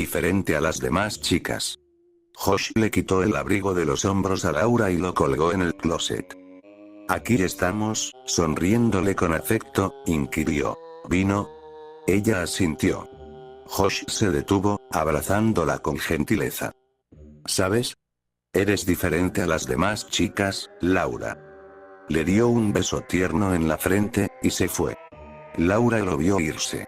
diferente a las demás chicas. Josh le quitó el abrigo de los hombros a Laura y lo colgó en el closet. Aquí estamos, sonriéndole con afecto, inquirió. ¿Vino? Ella asintió. Josh se detuvo, abrazándola con gentileza. ¿Sabes? Eres diferente a las demás chicas, Laura. Le dio un beso tierno en la frente, y se fue. Laura lo vio irse.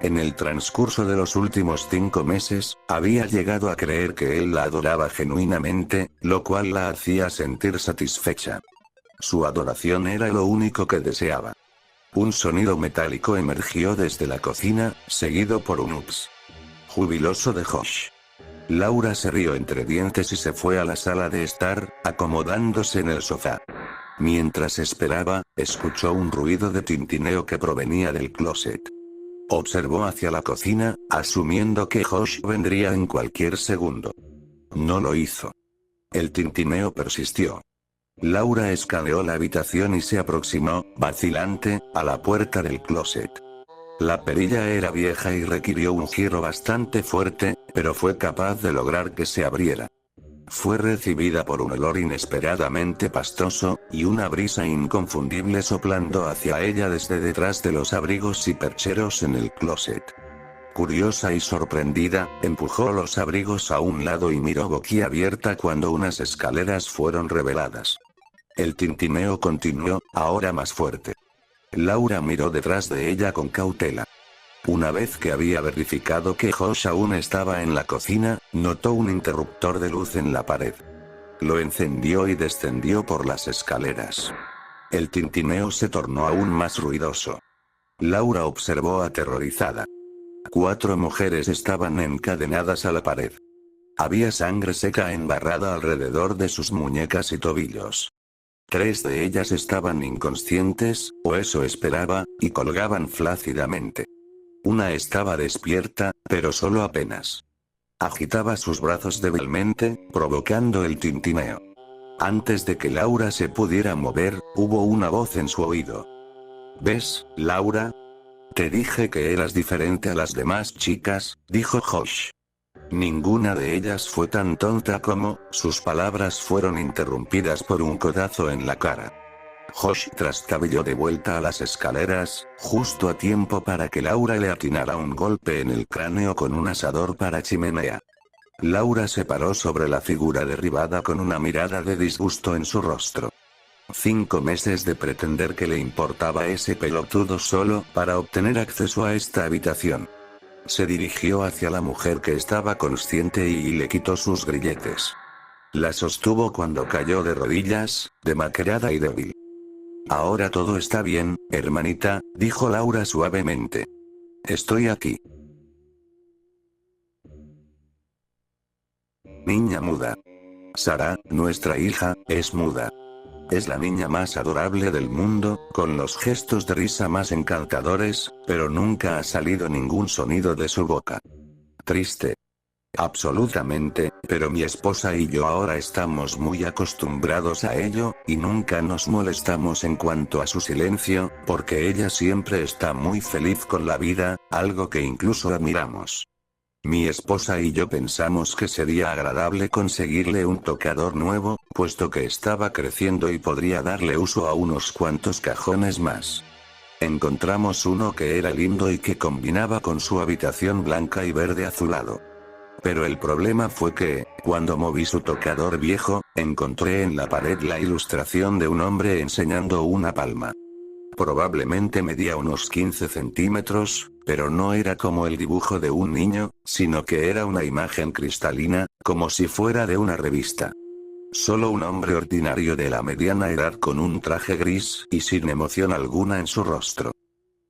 En el transcurso de los últimos 5 meses, había llegado a creer que él la adoraba genuinamente, lo cual la hacía sentir satisfecha. Su adoración era lo único que deseaba. Un sonido metálico emergió desde la cocina, seguido por un ups jubiloso de Josh. Laura se rió entre dientes y se fue a la sala de estar, acomodándose en el sofá. Mientras esperaba, escuchó un ruido de tintineo que provenía del closet. Observó hacia la cocina, asumiendo que Josh vendría en cualquier segundo. No lo hizo. El tintineo persistió. Laura escaneó la habitación y se aproximó, vacilante, a la puerta del closet. La perilla era vieja y requirió un giro bastante fuerte, pero fue capaz de lograr que se abriera. Fue recibida por un olor inesperadamente pastoso, y una brisa inconfundible soplando hacia ella desde detrás de los abrigos y percheros en el closet. Curiosa y sorprendida, empujó los abrigos a un lado y miró boquiabierta cuando unas escaleras fueron reveladas. El tintineo continuó, ahora más fuerte. Laura miró detrás de ella con cautela. Una vez que había verificado que Josh aún estaba en la cocina, notó un interruptor de luz en la pared. Lo encendió y descendió por las escaleras. El tintineo se tornó aún más ruidoso. Laura observó aterrorizada. 4 mujeres estaban encadenadas a la pared. Había sangre seca embarrada alrededor de sus muñecas y tobillos. 3 de ellas estaban inconscientes, o eso esperaba, y colgaban flácidamente. Una estaba despierta, pero solo apenas. Agitaba sus brazos débilmente, provocando el tintineo. Antes de que Laura se pudiera mover, hubo una voz en su oído. ¿Ves, Laura? Te dije que eras diferente a las demás chicas, dijo Josh. Ninguna de ellas fue tan tonta como, sus palabras fueron interrumpidas por un codazo en la cara. Josh trastabilló de vuelta a las escaleras, justo a tiempo para que Laura le atinara un golpe en el cráneo con un asador para chimenea. Laura se paró sobre la figura derribada con una mirada de disgusto en su rostro. 5 meses de pretender que le importaba ese pelotudo solo para obtener acceso a esta habitación. Se dirigió hacia la mujer que estaba consciente y le quitó sus grilletes. La sostuvo cuando cayó de rodillas, demacrada y débil. Ahora todo está bien, hermanita, dijo Laura suavemente. Estoy aquí. Niña muda. Sara, nuestra hija, es muda. Es la niña más adorable del mundo, con los gestos de risa más encantadores, pero nunca ha salido ningún sonido de su boca. Triste. Absolutamente, pero mi esposa y yo ahora estamos muy acostumbrados a ello, y nunca nos molestamos en cuanto a su silencio, porque ella siempre está muy feliz con la vida, algo que incluso admiramos. Mi esposa y yo pensamos que sería agradable conseguirle un tocador nuevo, puesto que estaba creciendo y podría darle uso a unos cuantos cajones más. Encontramos uno que era lindo y que combinaba con su habitación blanca y verde azulado. Pero el problema fue que, cuando moví su tocador viejo, encontré en la pared la ilustración de un hombre enseñando una palma. Probablemente medía unos 15 centímetros, pero no era como el dibujo de un niño, sino que era una imagen cristalina, como si fuera de una revista. Solo un hombre ordinario de la mediana edad con un traje gris y sin emoción alguna en su rostro.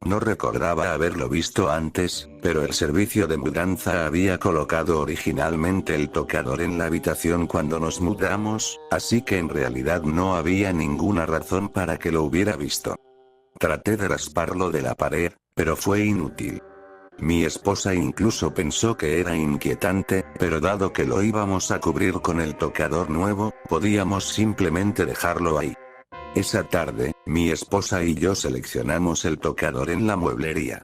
No recordaba haberlo visto antes, pero el servicio de mudanza había colocado originalmente el tocador en la habitación cuando nos mudamos, así que en realidad no había ninguna razón para que lo hubiera visto. Traté de rasparlo de la pared, pero fue inútil. Mi esposa incluso pensó que era inquietante, pero dado que lo íbamos a cubrir con el tocador nuevo, podíamos simplemente dejarlo ahí. Esa tarde, mi esposa y yo seleccionamos el tocador en la mueblería.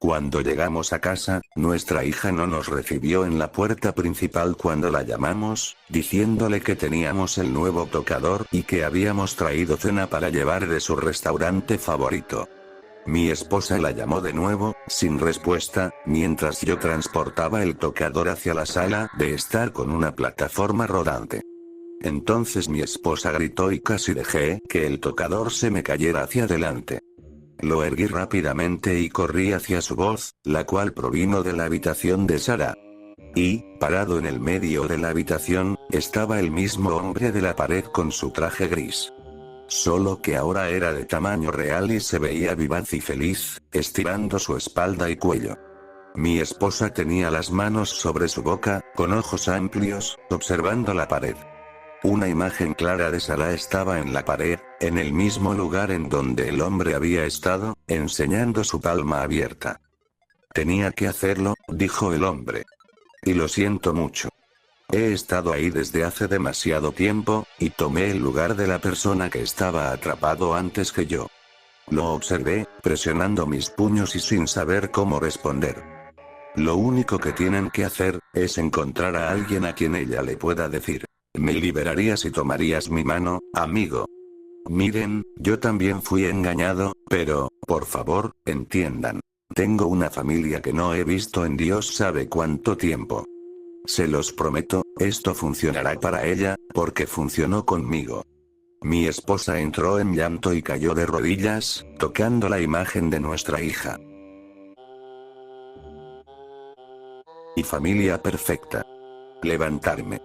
Cuando llegamos a casa, nuestra hija no nos recibió en la puerta principal cuando la llamamos, diciéndole que teníamos el nuevo tocador y que habíamos traído cena para llevar de su restaurante favorito. Mi esposa la llamó de nuevo, sin respuesta, mientras yo transportaba el tocador hacia la sala de estar con una plataforma rodante. Entonces mi esposa gritó y casi dejé que el tocador se me cayera hacia adelante. Lo erguí rápidamente y corrí hacia su voz, la cual provino de la habitación de Sara. Y, parado en el medio de la habitación, estaba el mismo hombre de la pared con su traje gris. Solo que ahora era de tamaño real y se veía vivaz y feliz, estirando su espalda y cuello. Mi esposa tenía las manos sobre su boca, con ojos amplios, observando la pared. Una imagen clara de Sara estaba en la pared, en el mismo lugar en donde el hombre había estado, enseñando su palma abierta. Tenía que hacerlo, dijo el hombre. Y lo siento mucho. He estado ahí desde hace demasiado tiempo, y tomé el lugar de la persona que estaba atrapado antes que yo. Lo observé, presionando mis puños y sin saber cómo responder. Lo único que tienen que hacer, es encontrar a alguien a quien ella le pueda decir: me liberarías y tomarías mi mano, amigo. Miren, yo también fui engañado, pero, por favor, entiendan. Tengo una familia que no he visto en Dios sabe cuánto tiempo. Se los prometo, esto funcionará para ella, porque funcionó conmigo. Mi esposa entró en llanto y cayó de rodillas, tocando la imagen de nuestra hija. Y familia perfecta. Levantarme.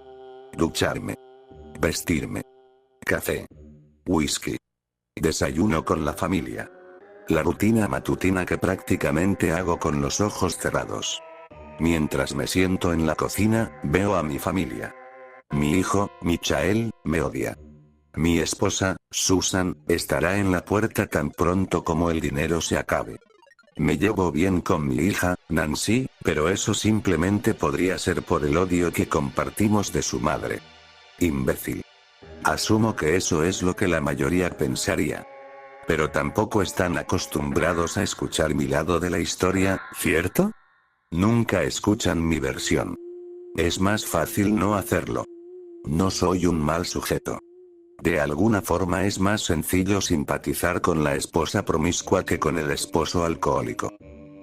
Ducharme. Vestirme. Café. Whisky. Desayuno con la familia. La rutina matutina que prácticamente hago con los ojos cerrados. Mientras me siento en la cocina, veo a mi familia. Mi hijo, Michael, me odia. Mi esposa, Susan, estará en la puerta tan pronto como el dinero se acabe. Me llevo bien con mi hija, Nancy, pero eso simplemente podría ser por el odio que compartimos de su madre. Imbécil. Asumo que eso es lo que la mayoría pensaría. Pero tampoco están acostumbrados a escuchar mi lado de la historia, ¿cierto? Nunca escuchan mi versión. Es más fácil no hacerlo. No soy un mal sujeto. De alguna forma es más sencillo simpatizar con la esposa promiscua que con el esposo alcohólico.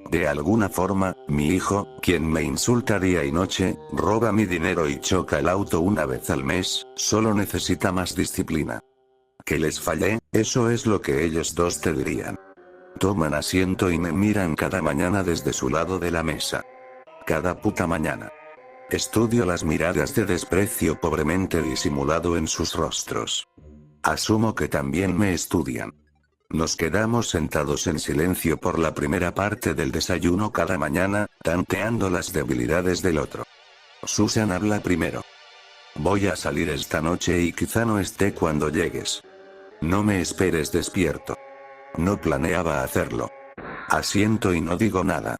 De alguna forma, mi hijo, quien me insulta día y noche, roba mi dinero y choca el auto una vez al mes, solo necesita más disciplina. Que les fallé, eso es lo que ellos dos te dirían. Toman asiento y me miran cada mañana desde su lado de la mesa. Cada puta mañana. Estudio las miradas de desprecio pobremente disimulado en sus rostros. Asumo que también me estudian. Nos quedamos sentados en silencio por la primera parte del desayuno cada mañana, tanteando las debilidades del otro. Susan habla primero. Voy a salir esta noche y quizá no esté cuando llegues. No me esperes despierto. No planeaba hacerlo. Asiento y no digo nada.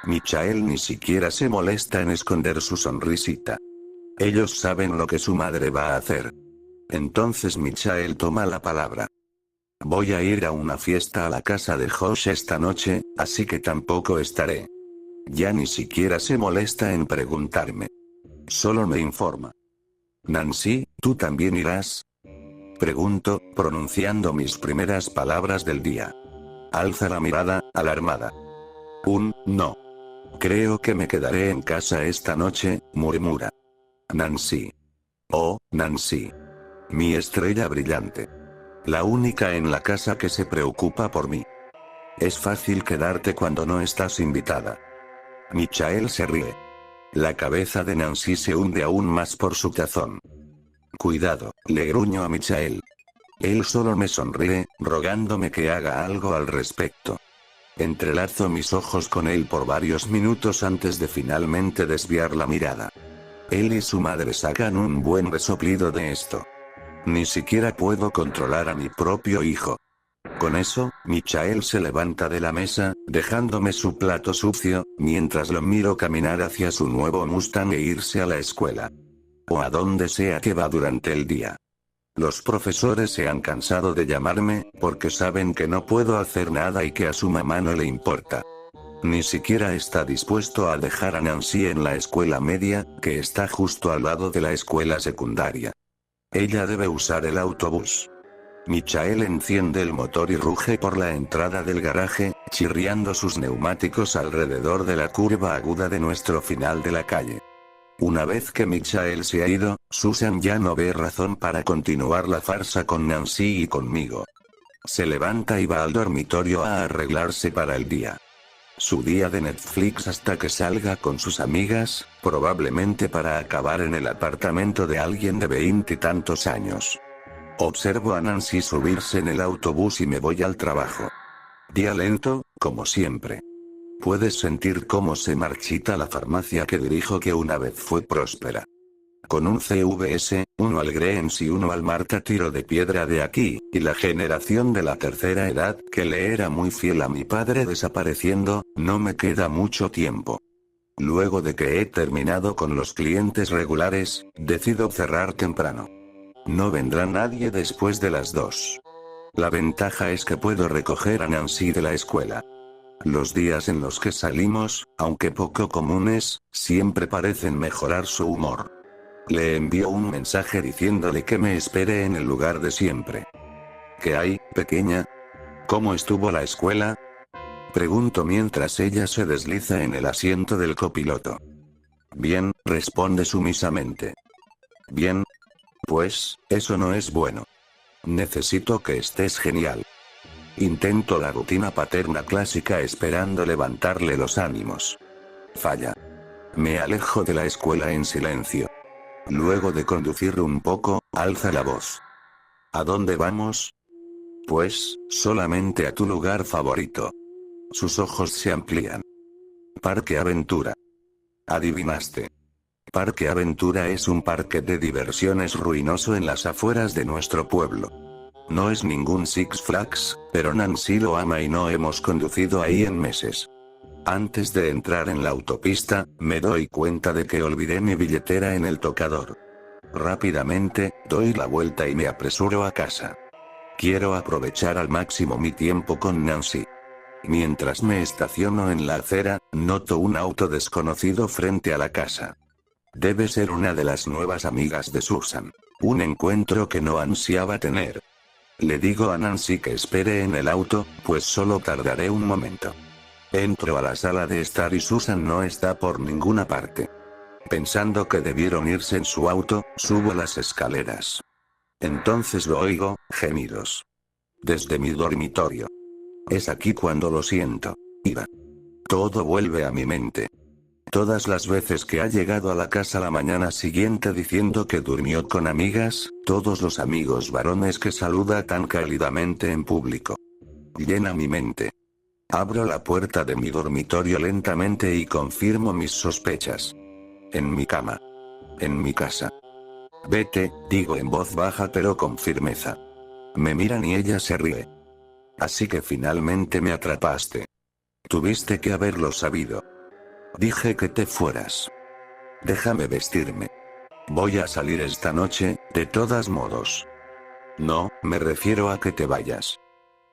Michael ni siquiera se molesta en esconder su sonrisita. Ellos saben lo que su madre va a hacer. Entonces Michael toma la palabra. Voy a ir a una fiesta a la casa de Josh esta noche, así que tampoco estaré. Ya ni siquiera se molesta en preguntarme. Solo me informa. Nancy, ¿tú también irás? Pregunto, pronunciando mis primeras palabras del día. Alza la mirada, alarmada. No. Creo que me quedaré en casa esta noche, murmura. Nancy. Oh, Nancy. Mi estrella brillante. La única en la casa que se preocupa por mí. Es fácil quedarte cuando no estás invitada. Michael se ríe. La cabeza de Nancy se hunde aún más por su tazón. Cuidado, le gruño a Michael. Él solo me sonríe, rogándome que haga algo al respecto. Entrelazo mis ojos con él por varios minutos antes de finalmente desviar la mirada. Él y su madre sacan un buen resoplido de esto. Ni siquiera puedo controlar a mi propio hijo. Con eso, Michael se levanta de la mesa, dejándome su plato sucio, mientras lo miro caminar hacia su nuevo Mustang e irse a la escuela. O a donde sea que va durante el día. Los profesores se han cansado de llamarme, porque saben que no puedo hacer nada y que a su mamá no le importa. Ni siquiera está dispuesto a dejar a Nancy en la escuela media, que está justo al lado de la escuela secundaria. Ella debe usar el autobús. Michael enciende el motor y ruge por la entrada del garaje, chirriando sus neumáticos alrededor de la curva aguda de nuestro final de la calle. Una vez que Michael se ha ido, Susan ya no ve razón para continuar la farsa con Nancy y conmigo. Se levanta y va al dormitorio a arreglarse para el día. Su día de Netflix hasta que salga con sus amigas, probablemente para acabar en el apartamento de alguien de 20 y tantos años. Observo a Nancy subirse en el autobús y me voy al trabajo. Día lento, como siempre. Puedes sentir cómo se marchita la farmacia que dirijo, que una vez fue próspera. Con un CVS, uno al Greens y uno al Marta tiro de piedra de aquí, y la generación de la tercera edad, que le era muy fiel a mi padre desapareciendo, no me queda mucho tiempo. Luego de que he terminado con los clientes regulares, decido cerrar temprano. No vendrá nadie después de las 2. La ventaja es que puedo recoger a Nancy de la escuela. Los días en los que salimos, aunque poco comunes, siempre parecen mejorar su humor. Le envío un mensaje diciéndole que me espere en el lugar de siempre. ¿Qué hay, pequeña? ¿Cómo estuvo la escuela? Pregunto mientras ella se desliza en el asiento del copiloto. Bien, responde sumisamente. Bien. Pues, eso no es bueno. Necesito que estés genial. Intento la rutina paterna clásica esperando levantarle los ánimos. Falla. Me alejo de la escuela en silencio. Luego de conducir un poco, alza la voz. ¿A dónde vamos? Pues, solamente a tu lugar favorito. Sus ojos se amplían. Parque Aventura. Adivinaste. Parque Aventura es un parque de diversiones ruinoso en las afueras de nuestro pueblo. No es ningún Six Flags, pero Nancy lo ama y no hemos conducido ahí en meses. Antes de entrar en la autopista, me doy cuenta de que olvidé mi billetera en el tocador. Rápidamente, doy la vuelta y me apresuro a casa. Quiero aprovechar al máximo mi tiempo con Nancy. Mientras me estaciono en la acera, noto un auto desconocido frente a la casa. Debe ser una de las nuevas amigas de Susan. Un encuentro que no ansiaba tener. Le digo a Nancy que espere en el auto, pues solo tardaré un momento. Entro a la sala de estar y Susan no está por ninguna parte. Pensando que debieron irse en su auto, subo las escaleras. Entonces lo oigo, gemidos. Desde mi dormitorio. Es aquí cuando lo siento. Ira. Todo vuelve a mi mente. Todas las veces que ha llegado a la casa la mañana siguiente diciendo que durmió con amigas, todos los amigos varones que saluda tan cálidamente en público. Llena mi mente. Abro la puerta de mi dormitorio lentamente y confirmo mis sospechas. En mi cama. En mi casa. Vete, digo en voz baja pero con firmeza. Me miran y ella se ríe. Así que finalmente me atrapaste. Tuviste que haberlo sabido. Dije que te fueras. Déjame vestirme. Voy a salir esta noche, de todos modos. No, me refiero a que te vayas.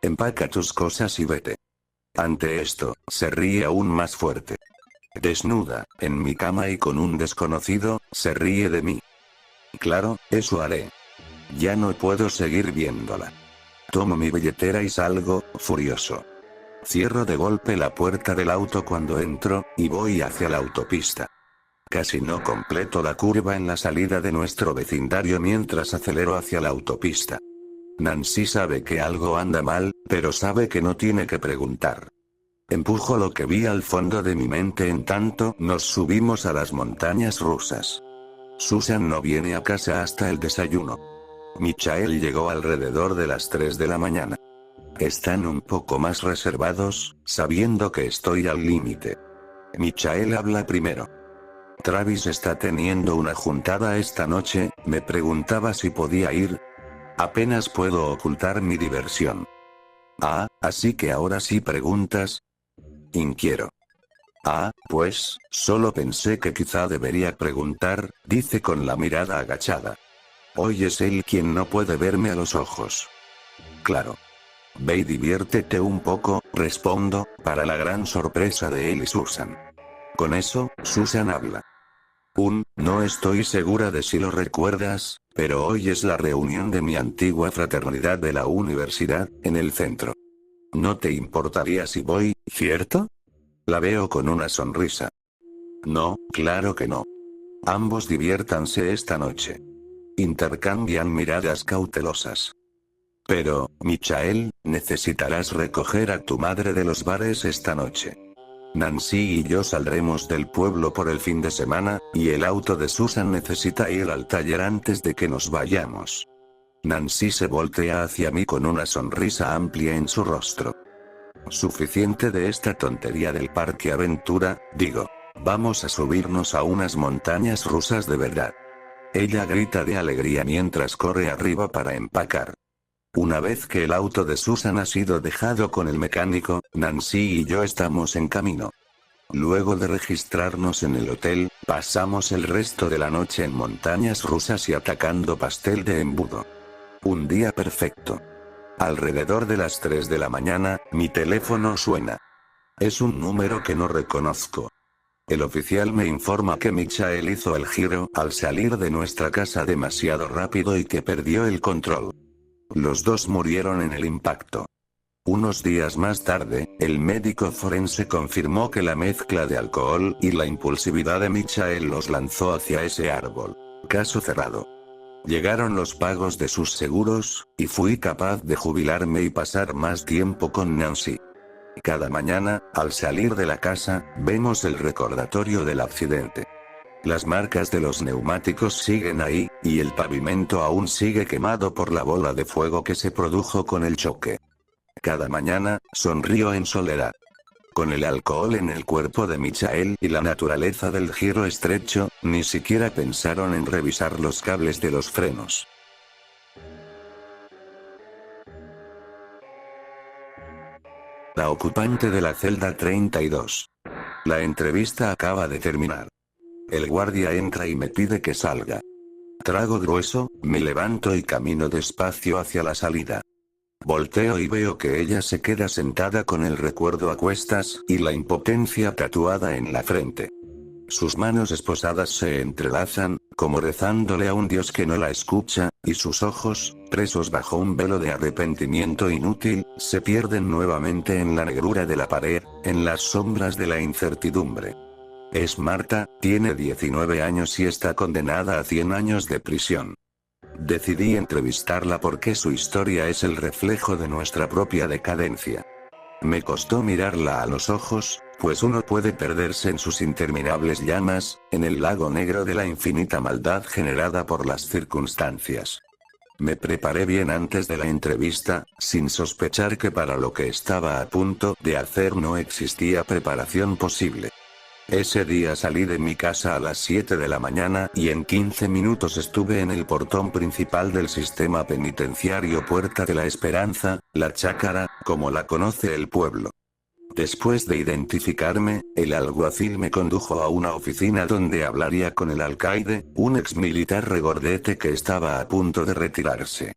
Empaca tus cosas y vete. Ante esto, se ríe aún más fuerte. Desnuda, en mi cama y con un desconocido, se ríe de mí. Claro, eso haré. Ya no puedo seguir viéndola. Tomo mi billetera y salgo, furioso. Cierro de golpe la puerta del auto cuando entro, y voy hacia la autopista. Casi no completo la curva en la salida de nuestro vecindario mientras acelero hacia la autopista. Nancy sabe que algo anda mal, pero sabe que no tiene que preguntar. Empujo lo que vi al fondo de mi mente en tanto nos subimos a las montañas rusas. Susan no viene a casa hasta el desayuno. Michael llegó alrededor de las 3 de la mañana. Están un poco más reservados, sabiendo que estoy al límite. Michael habla primero. Travis está teniendo una juntada esta noche, me preguntaba si podía ir. Apenas puedo ocultar mi diversión. Ah, así que ahora sí preguntas. Inquiero. Ah, pues, solo pensé que quizá debería preguntar, dice con la mirada agachada. Hoy es él quien no puede verme a los ojos. Claro. Ve y diviértete un poco, respondo, para la gran sorpresa de él y Susan. Con eso, Susan habla. No estoy segura de si lo recuerdas, pero hoy es la reunión de mi antigua fraternidad de la universidad, en el centro. No te importaría si voy, ¿cierto? La veo con una sonrisa. No, claro que no. Ambos diviértanse esta noche. Intercambian miradas cautelosas. Pero, Michael, necesitarás recoger a tu madre de los bares esta noche. Nancy y yo saldremos del pueblo por el fin de semana, y el auto de Susan necesita ir al taller antes de que nos vayamos. Nancy se voltea hacia mí con una sonrisa amplia en su rostro. Suficiente de esta tontería del parque aventura, digo. Vamos a subirnos a unas montañas rusas de verdad. Ella grita de alegría mientras corre arriba para empacar. Una vez que el auto de Susan ha sido dejado con el mecánico, Nancy y yo estamos en camino. Luego de registrarnos en el hotel, pasamos el resto de la noche en montañas rusas y atacando pastel de embudo. Un día perfecto. Alrededor de las 3 de la mañana, mi teléfono suena. Es un número que no reconozco. El oficial me informa que Michael hizo el giro al salir de nuestra casa demasiado rápido y que perdió el control. Los dos murieron en el impacto. Unos días más tarde, el médico forense confirmó que la mezcla de alcohol y la impulsividad de Michael los lanzó hacia ese árbol. Caso cerrado. Llegaron los pagos de sus seguros, y fui capaz de jubilarme y pasar más tiempo con Nancy. Cada mañana, al salir de la casa, vemos el recordatorio del accidente. Las marcas de los neumáticos siguen ahí, y el pavimento aún sigue quemado por la bola de fuego que se produjo con el choque. Cada mañana, sonrío en soledad. Con el alcohol en el cuerpo de Michael y la naturaleza del giro estrecho, ni siquiera pensaron en revisar los cables de los frenos. La ocupante de la celda 32. La entrevista acaba de terminar. El guardia entra y me pide que salga. Trago grueso, me levanto y camino despacio hacia la salida. Volteo y veo que ella se queda sentada con el recuerdo a cuestas y la impotencia tatuada en la frente. Sus manos esposadas se entrelazan, como rezándole a un Dios que no la escucha, y sus ojos, presos bajo un velo de arrepentimiento inútil, se pierden nuevamente en la negrura de la pared, en las sombras de la incertidumbre. Es Marta, tiene 19 años y está condenada a 100 años de prisión. Decidí entrevistarla porque su historia es el reflejo de nuestra propia decadencia. Me costó mirarla a los ojos, pues uno puede perderse en sus interminables llamas, en el lago negro de la infinita maldad generada por las circunstancias. Me preparé bien antes de la entrevista, sin sospechar que para lo que estaba a punto de hacer no existía preparación posible. Ese día salí de mi casa a las 7 de la mañana y en 15 minutos estuve en el portón principal del sistema penitenciario Puerta de la Esperanza, la Chácara, como la conoce el pueblo. Después de identificarme, el alguacil me condujo a una oficina donde hablaría con el alcaide, un exmilitar regordete que estaba a punto de retirarse.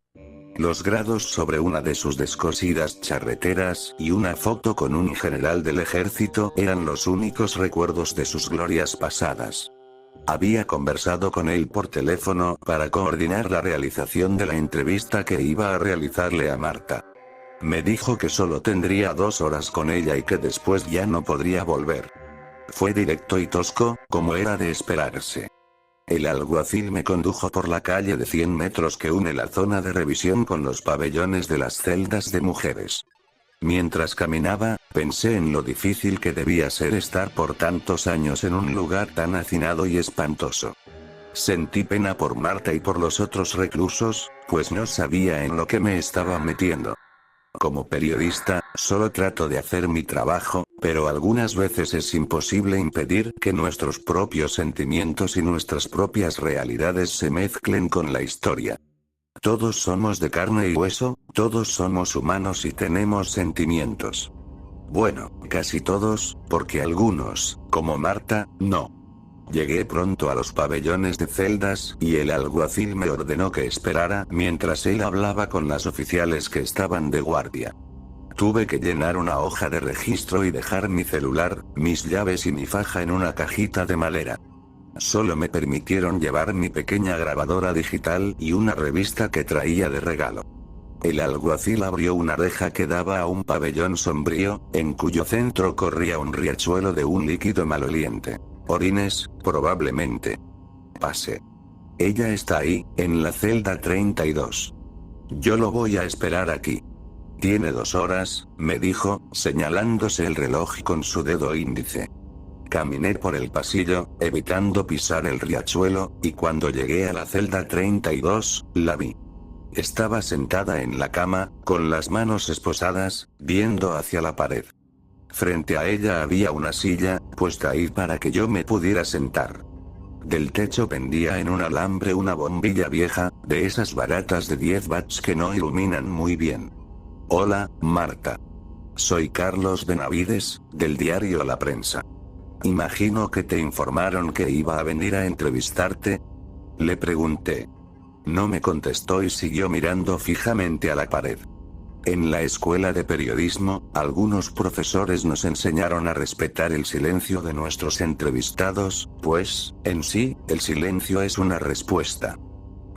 Los grados sobre una de sus descosidas charreteras y una foto con un general del ejército eran los únicos recuerdos de sus glorias pasadas. Había conversado con él por teléfono para coordinar la realización de la entrevista que iba a realizarle a Marta. Me dijo que solo tendría 2 horas con ella y que después ya no podría volver. Fue directo y tosco, como era de esperarse. El alguacil me condujo por la calle de 100 metros que une la zona de revisión con los pabellones de las celdas de mujeres. Mientras caminaba, pensé en lo difícil que debía ser estar por tantos años en un lugar tan hacinado y espantoso. Sentí pena por Marta y por los otros reclusos, pues no sabía en lo que me estaba metiendo. Como periodista, solo trato de hacer mi trabajo, pero algunas veces es imposible impedir que nuestros propios sentimientos y nuestras propias realidades se mezclen con la historia. Todos somos de carne y hueso, todos somos humanos y tenemos sentimientos. Bueno, casi todos, porque algunos, como Marta, no. Llegué pronto a los pabellones de celdas, y el alguacil me ordenó que esperara mientras él hablaba con las oficiales que estaban de guardia. Tuve que llenar una hoja de registro y dejar mi celular, mis llaves y mi faja en una cajita de madera. Solo me permitieron llevar mi pequeña grabadora digital y una revista que traía de regalo. El alguacil abrió una reja que daba a un pabellón sombrío, en cuyo centro corría un riachuelo de un líquido maloliente. Orines, probablemente. Pase. Ella está ahí, en la celda 32. Yo lo voy a esperar aquí. Tiene 2 horas, me dijo, señalándose el reloj con su dedo índice. Caminé por el pasillo, evitando pisar el riachuelo, y cuando llegué a la celda 32, la vi. Estaba sentada en la cama, con las manos esposadas, viendo hacia la pared. Frente a ella había una silla, puesta ahí para que yo me pudiera sentar. Del techo pendía en un alambre una bombilla vieja, de esas baratas de 10 watts que no iluminan muy bien. Hola, Marta. Soy Carlos Benavides, del diario La Prensa. Imagino que te informaron que iba a venir a entrevistarte. Le pregunté. No me contestó y siguió mirando fijamente a la pared. En la escuela de periodismo, algunos profesores nos enseñaron a respetar el silencio de nuestros entrevistados, pues, en sí, el silencio es una respuesta.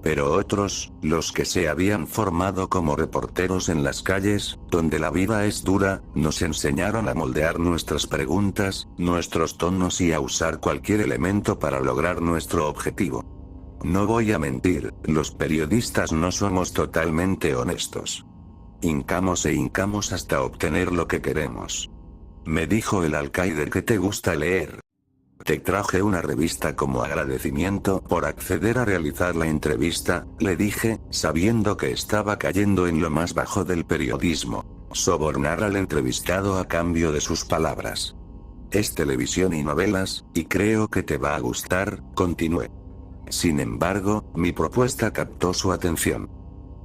Pero otros, los que se habían formado como reporteros en las calles, donde la vida es dura, nos enseñaron a moldear nuestras preguntas, nuestros tonos y a usar cualquier elemento para lograr nuestro objetivo. No voy a mentir, los periodistas no somos totalmente honestos. Hincamos e hincamos hasta obtener lo que queremos. Me dijo el alcaide que te gusta leer. Te traje una revista como agradecimiento por acceder a realizar la entrevista, le dije, sabiendo que estaba cayendo en lo más bajo del periodismo. Sobornar al entrevistado a cambio de sus palabras. Es televisión y novelas, y creo que te va a gustar, continué. Sin embargo, mi propuesta captó su atención.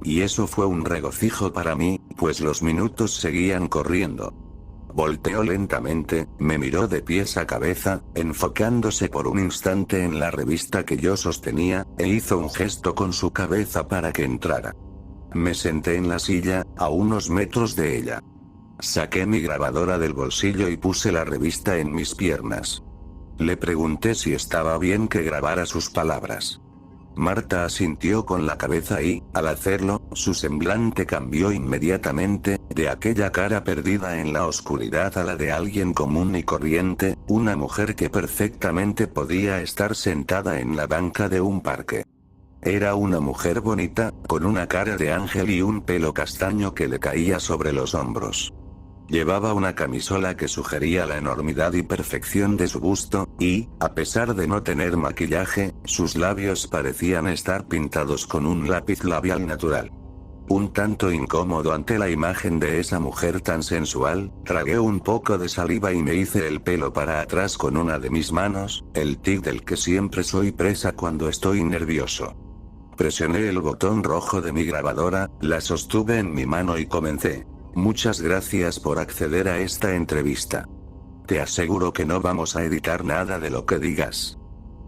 Y eso fue un regocijo para mí, pues los minutos seguían corriendo. Volteó lentamente, me miró de pies a cabeza, enfocándose por un instante en la revista que yo sostenía, e hizo un gesto con su cabeza para que entrara. Me senté en la silla, a unos metros de ella. Saqué mi grabadora del bolsillo y puse la revista en mis piernas. Le pregunté si estaba bien que grabara sus palabras. Marta asintió con la cabeza y, al hacerlo, su semblante cambió inmediatamente, de aquella cara perdida en la oscuridad a la de alguien común y corriente, una mujer que perfectamente podía estar sentada en la banca de un parque. Era una mujer bonita, con una cara de ángel y un pelo castaño que le caía sobre los hombros. Llevaba una camisola que sugería la enormidad y perfección de su busto, y, a pesar de no tener maquillaje, sus labios parecían estar pintados con un lápiz labial natural. Un tanto incómodo ante la imagen de esa mujer tan sensual, tragué un poco de saliva y me hice el pelo para atrás con una de mis manos, el tic del que siempre soy presa cuando estoy nervioso. Presioné el botón rojo de mi grabadora, la sostuve en mi mano y comencé. Muchas gracias por acceder a esta entrevista. Te aseguro que no vamos a editar nada de lo que digas.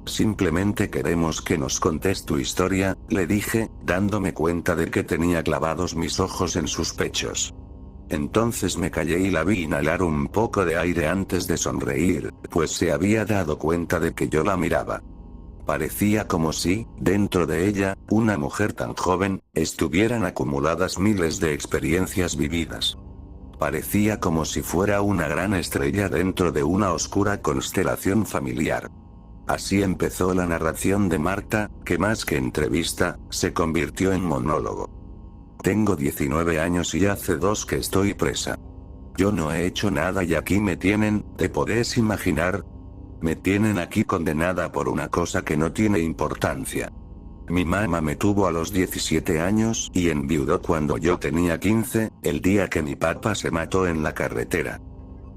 Simplemente queremos que nos contes tu historia, le dije, dándome cuenta de que tenía clavados mis ojos en sus pechos. Entonces me callé y la vi inhalar un poco de aire antes de sonreír, pues se había dado cuenta de que yo la miraba. Parecía como si, dentro de ella, una mujer tan joven, estuvieran acumuladas miles de experiencias vividas. Parecía como si fuera una gran estrella dentro de una oscura constelación familiar. Así empezó la narración de Marta, que más que entrevista, se convirtió en monólogo. Tengo 19 años y hace 2 que estoy presa. Yo no he hecho nada y aquí me tienen, ¿te podés imaginar? Me tienen aquí condenada por una cosa que no tiene importancia. Mi mamá me tuvo a los 17 años y enviudó cuando yo tenía 15, el día que mi papá se mató en la carretera.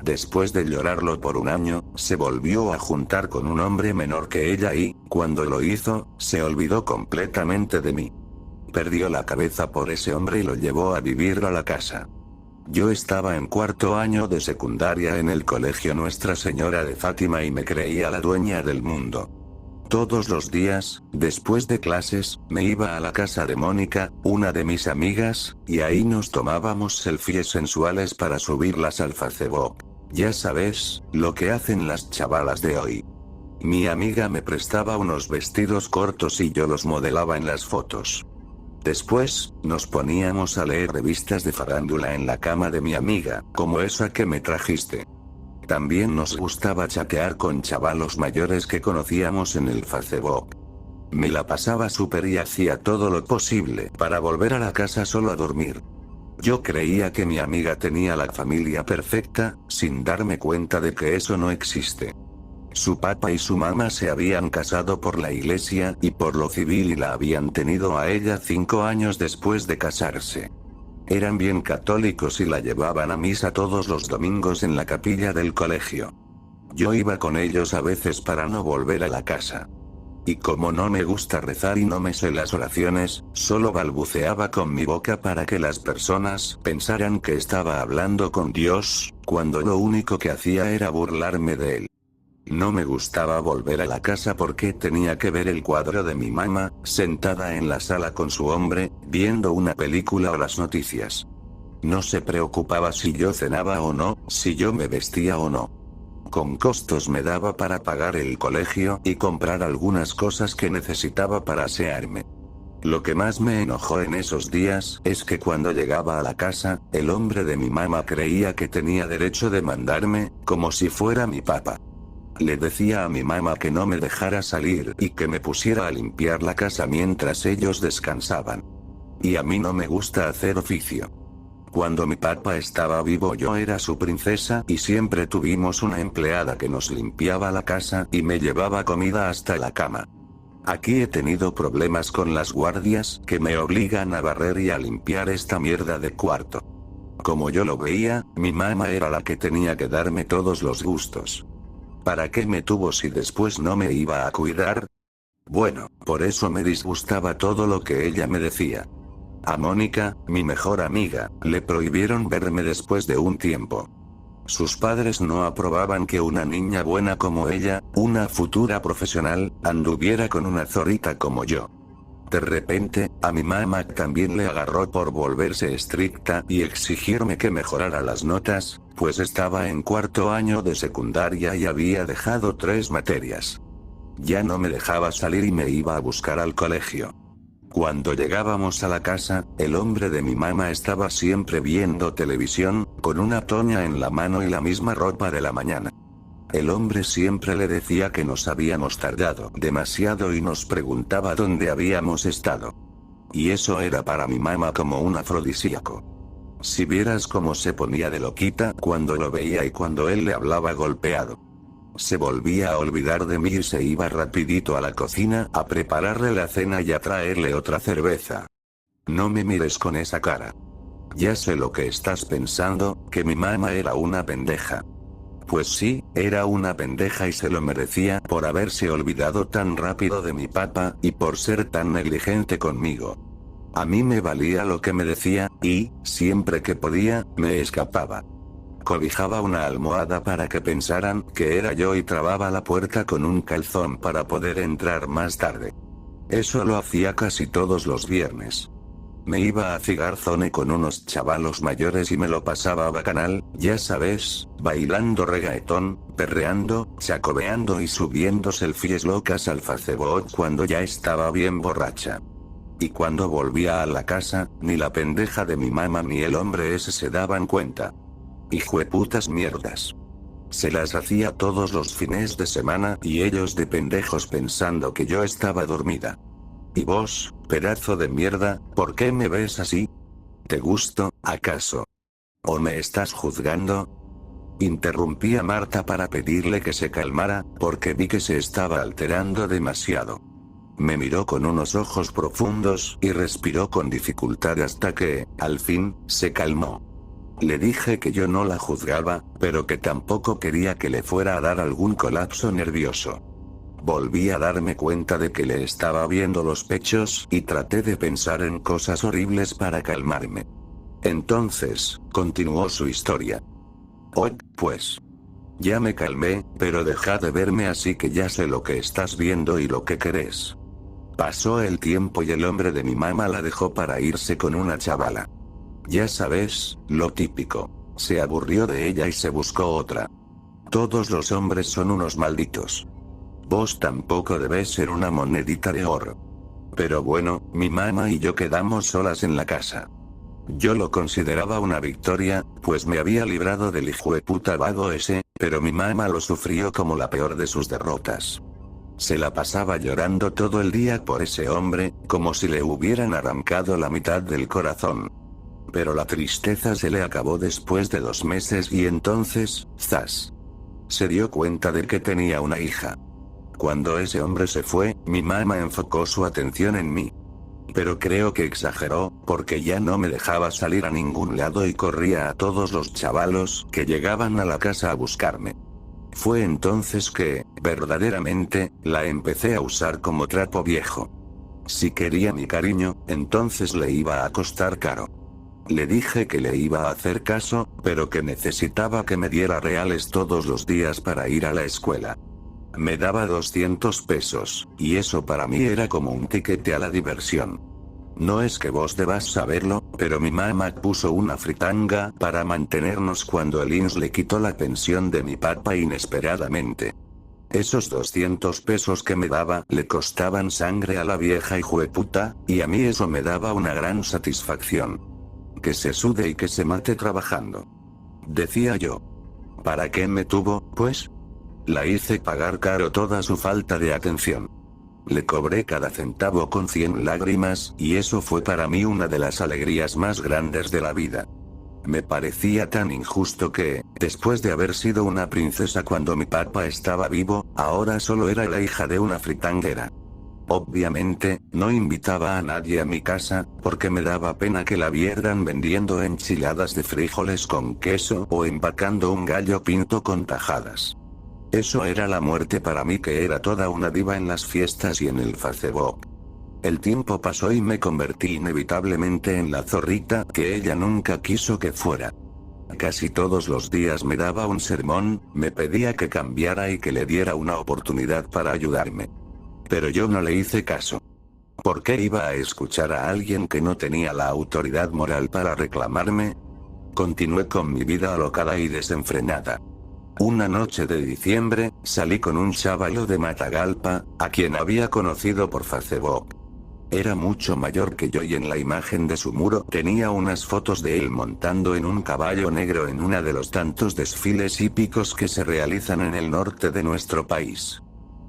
Después de llorarlo por un año, se volvió a juntar con un hombre menor que ella y, cuando lo hizo, se olvidó completamente de mí. Perdió la cabeza por ese hombre y lo llevó a vivir a la casa. Yo estaba en 4º año de secundaria en el colegio Nuestra Señora de Fátima y me creía la dueña del mundo. Todos los días, después de clases, me iba a la casa de Mónica, una de mis amigas, y ahí nos tomábamos selfies sensuales para subirlas al Facebook. Ya sabes, lo que hacen las chavalas de hoy. Mi amiga me prestaba unos vestidos cortos y yo los modelaba en las fotos. Después, nos poníamos a leer revistas de farándula en la cama de mi amiga, como esa que me trajiste. También nos gustaba chatear con chavalos mayores que conocíamos en el Facebook. Me la pasaba súper y hacía todo lo posible para volver a la casa solo a dormir. Yo creía que mi amiga tenía la familia perfecta, sin darme cuenta de que eso no existe. Su papá y su mamá se habían casado por la iglesia y por lo civil y la habían tenido a ella 5 años después de casarse. Eran bien católicos y la llevaban a misa todos los domingos en la capilla del colegio. Yo iba con ellos a veces para no volver a la casa. Y como no me gusta rezar y no me sé las oraciones, solo balbuceaba con mi boca para que las personas pensaran que estaba hablando con Dios, cuando lo único que hacía era burlarme de él. No me gustaba volver a la casa porque tenía que ver el cuadro de mi mamá, sentada en la sala con su hombre, viendo una película o las noticias. No se preocupaba si yo cenaba o no, si yo me vestía o no. Con costos me daba para pagar el colegio y comprar algunas cosas que necesitaba para asearme. Lo que más me enojó en esos días es que cuando llegaba a la casa, el hombre de mi mamá creía que tenía derecho de mandarme, como si fuera mi papá. Le decía a mi mamá que no me dejara salir y que me pusiera a limpiar la casa mientras ellos descansaban. Y a mí no me gusta hacer oficio. Cuando mi papá estaba vivo yo era su princesa y siempre tuvimos una empleada que nos limpiaba la casa y me llevaba comida hasta la cama. Aquí he tenido problemas con las guardias que me obligan a barrer y a limpiar esta mierda de cuarto. Como yo lo veía, mi mamá era la que tenía que darme todos los gustos. ¿Para qué me tuvo si después no me iba a cuidar? Bueno, por eso me disgustaba todo lo que ella me decía. A Mónica, mi mejor amiga, le prohibieron verme después de un tiempo. Sus padres no aprobaban que una niña buena como ella, una futura profesional, anduviera con una zorrita como yo. De repente, a mi mamá también le agarró por volverse estricta y exigirme que mejorara las notas, pues estaba en 4º año de secundaria y había dejado 3 materias. Ya no me dejaba salir y me iba a buscar al colegio. Cuando llegábamos a la casa, el hombre de mi mamá estaba siempre viendo televisión, con una toña en la mano y la misma ropa de la mañana. El hombre siempre le decía que nos habíamos tardado demasiado y nos preguntaba dónde habíamos estado. Y eso era para mi mamá como un afrodisíaco. Si vieras cómo se ponía de loquita cuando lo veía y cuando él le hablaba golpeado. Se volvía a olvidar de mí y se iba rapidito a la cocina a prepararle la cena y a traerle otra cerveza. No me mires con esa cara. Ya sé lo que estás pensando, que mi mamá era una pendeja. Pues sí, era una pendeja y se lo merecía por haberse olvidado tan rápido de mi papá y por ser tan negligente conmigo. A mí me valía lo que me decía, y, siempre que podía, me escapaba. Cobijaba una almohada para que pensaran que era yo y trababa la puerta con un calzón para poder entrar más tarde. Eso lo hacía casi todos los viernes. Me iba a Cigarzone con unos chavalos mayores y me lo pasaba bacanal, ya sabes, bailando reggaetón, perreando, chacobeando y subiendo selfies locas al Facebook cuando ya estaba bien borracha. Y cuando volvía a la casa, ni la pendeja de mi mamá ni el hombre ese se daban cuenta. Hijueputas mierdas. Se las hacía todos los fines de semana y ellos de pendejos pensando que yo estaba dormida. ¿Y vos, pedazo de mierda, por qué me ves así? ¿Te gusto, acaso? ¿O me estás juzgando? Interrumpí a Marta para pedirle que se calmara, porque vi que se estaba alterando demasiado. Me miró con unos ojos profundos y respiró con dificultad hasta que, al fin, se calmó. Le dije que yo no la juzgaba, pero que tampoco quería que le fuera a dar algún colapso nervioso. Volví a darme cuenta de que le estaba viendo los pechos y traté de pensar en cosas horribles para calmarme. Entonces, continuó su historia. Oh, pues. Ya me calmé, pero deja de verme así que ya sé lo que estás viendo y lo que querés. Pasó el tiempo y el hombre de mi mamá la dejó para irse con una chavala. Ya sabes, lo típico. Se aburrió de ella y se buscó otra. Todos los hombres son unos malditos. Vos tampoco debes ser una monedita de oro. Pero bueno, mi mamá y yo quedamos solas en la casa. Yo lo consideraba una victoria, pues me había librado del hijueputa vago ese, pero mi mamá lo sufrió como la peor de sus derrotas. Se la pasaba llorando todo el día por ese hombre, como si le hubieran arrancado la mitad del corazón. Pero la tristeza se le acabó después de 2 meses y entonces, ¡zas! Se dio cuenta de que tenía una hija. Cuando ese hombre se fue, mi mamá enfocó su atención en mí. Pero creo que exageró, porque ya no me dejaba salir a ningún lado y corría a todos los chavalos que llegaban a la casa a buscarme. Fue entonces que, verdaderamente, la empecé a usar como trapo viejo. Si quería mi cariño, entonces le iba a costar caro. Le dije que le iba a hacer caso, pero que necesitaba que me diera reales todos los días para ir a la escuela. Me daba 200 pesos, y eso para mí era como un tiquete a la diversión. No es que vos debas saberlo, pero mi mamá puso una fritanga para mantenernos cuando el INS le quitó la pensión de mi papá inesperadamente. Esos 200 pesos que me daba le costaban sangre a la vieja hijueputa, y a mí eso me daba una gran satisfacción. Que se sude y que se mate trabajando. Decía yo. ¿Para qué me tuvo, pues? La hice pagar caro toda su falta de atención. Le cobré cada centavo con 100 lágrimas, y eso fue para mí una de las alegrías más grandes de la vida. Me parecía tan injusto que, después de haber sido una princesa cuando mi papá estaba vivo, ahora solo era la hija de una fritanguera. Obviamente, no invitaba a nadie a mi casa, porque me daba pena que la vieran vendiendo enchiladas de frijoles con queso o empacando un gallo pinto con tajadas. Eso era la muerte para mí, que era toda una diva en las fiestas y en el Facebook. El tiempo pasó y me convertí inevitablemente en la zorrita que ella nunca quiso que fuera. Casi todos los días me daba un sermón, me pedía que cambiara y que le diera una oportunidad para ayudarme. Pero yo no le hice caso. ¿Por qué iba a escuchar a alguien que no tenía la autoridad moral para reclamarme? Continué con mi vida alocada y desenfrenada. Una noche de diciembre, salí con un chavalo de Matagalpa, a quien había conocido por Facebook. Era mucho mayor que yo y en la imagen de su muro tenía unas fotos de él montando en un caballo negro en uno de los tantos desfiles hípicos que se realizan en el norte de nuestro país.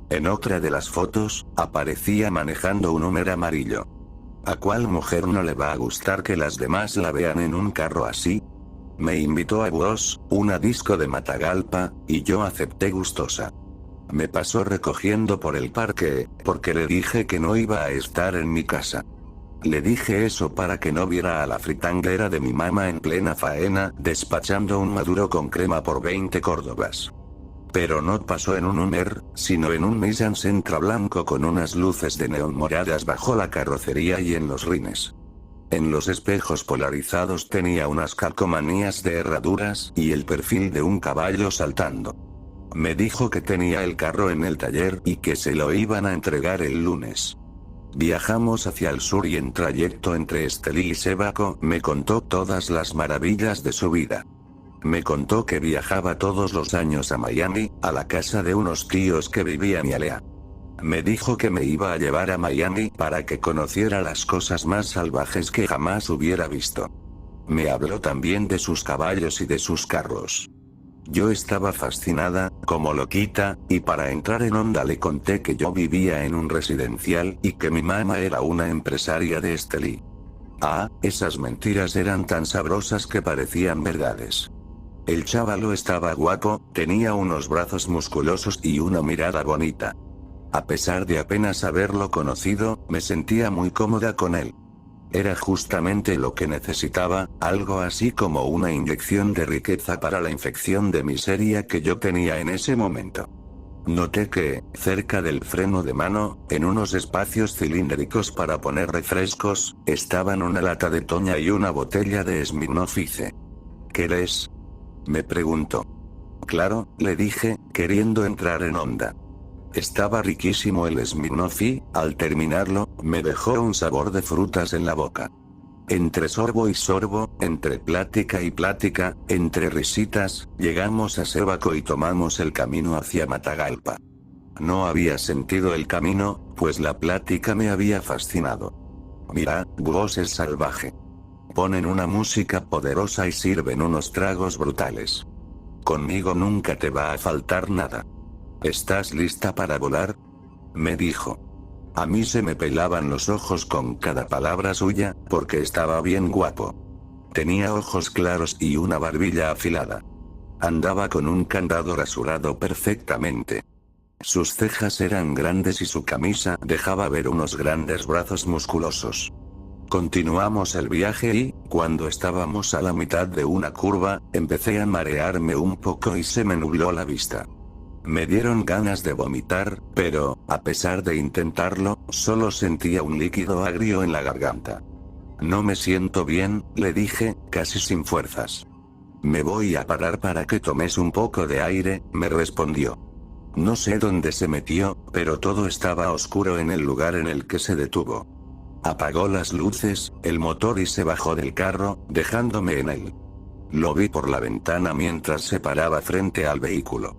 En otra de las fotos, aparecía manejando un Hummer amarillo. ¿A cuál mujer no le va a gustar que las demás la vean en un carro así? Me invitó a Bus, una disco de Matagalpa, y yo acepté gustosa. Me pasó recogiendo por el parque, porque le dije que no iba a estar en mi casa. Le dije eso para que no viera a la fritanguera de mi mamá en plena faena, despachando un maduro con crema por 20 córdobas. Pero no pasó en un Hummer, sino en un Nissan Sentra blanco con unas luces de neón moradas bajo la carrocería y en los rines. En los espejos polarizados tenía unas calcomanías de herraduras y el perfil de un caballo saltando. Me dijo que tenía el carro en el taller y que se lo iban a entregar el lunes. Viajamos hacia el sur y en trayecto entre Estelí y Sébaco me contó todas las maravillas de su vida. Me contó que viajaba todos los años a Miami, a la casa de unos tíos que vivían en Hialeah. Me dijo que me iba a llevar a Miami para que conociera las cosas más salvajes que jamás hubiera visto. Me habló también de sus caballos y de sus carros. Yo estaba fascinada, como loquita, y para entrar en onda le conté que yo vivía en un residencial y que mi mamá era una empresaria de Estelí. Ah, esas mentiras eran tan sabrosas que parecían verdades. El chavalo estaba guapo, tenía unos brazos musculosos y una mirada bonita. A pesar de apenas haberlo conocido, me sentía muy cómoda con él. Era justamente lo que necesitaba, algo así como una inyección de riqueza para la infección de miseria que yo tenía en ese momento. Noté que, cerca del freno de mano, en unos espacios cilíndricos para poner refrescos, estaban una lata de Toña y una botella de Smirnoff Ice. ¿Querés?, me preguntó. Claro, le dije, queriendo entrar en onda. Estaba riquísimo el Smirnoff y, al terminarlo, me dejó un sabor de frutas en la boca. Entre sorbo y sorbo, entre plática y plática, entre risitas, llegamos a Sébaco y tomamos el camino hacia Matagalpa. No había sentido el camino, pues la plática me había fascinado. Mira, vos es salvaje. Ponen una música poderosa y sirven unos tragos brutales. Conmigo nunca te va a faltar nada. ¿Estás lista para volar? Me dijo. A mí se me pelaban los ojos con cada palabra suya, porque estaba bien guapo. Tenía ojos claros y una barbilla afilada. Andaba con un candado rasurado perfectamente. Sus cejas eran grandes y su camisa dejaba ver unos grandes brazos musculosos. Continuamos el viaje y, cuando estábamos a la mitad de una curva, empecé a marearme un poco y se me nubló la vista. Me dieron ganas de vomitar, pero, a pesar de intentarlo, solo sentía un líquido agrio en la garganta. No me siento bien, le dije, casi sin fuerzas. Me voy a parar para que tomes un poco de aire, me respondió. No sé dónde se metió, pero todo estaba oscuro en el lugar en el que se detuvo. Apagó las luces, el motor y se bajó del carro, dejándome en él. Lo vi por la ventana mientras se paraba frente al vehículo.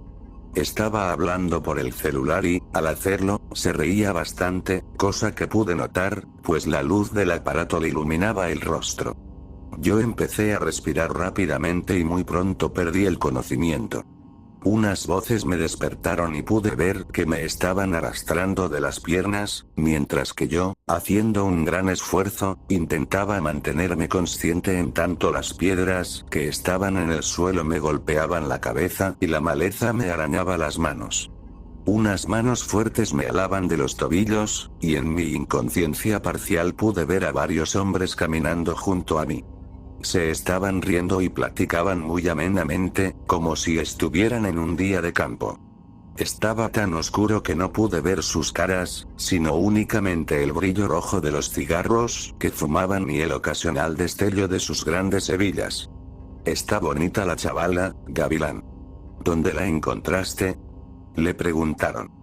Estaba hablando por el celular y, al hacerlo, se reía bastante, cosa que pude notar, pues la luz del aparato le iluminaba el rostro. Yo empecé a respirar rápidamente y muy pronto perdí el conocimiento. Unas voces me despertaron y pude ver que me estaban arrastrando de las piernas, mientras que yo, haciendo un gran esfuerzo, intentaba mantenerme consciente en tanto las piedras que estaban en el suelo me golpeaban la cabeza y la maleza me arañaba las manos. Unas manos fuertes me alaban de los tobillos, y en mi inconsciencia parcial pude ver a varios hombres caminando junto a mí. Se estaban riendo y platicaban muy amenamente, como si estuvieran en un día de campo. Estaba tan oscuro que no pude ver sus caras, sino únicamente el brillo rojo de los cigarros que fumaban y el ocasional destello de sus grandes hebillas. «Está bonita la chavala, Gavilán. ¿Dónde la encontraste?», le preguntaron.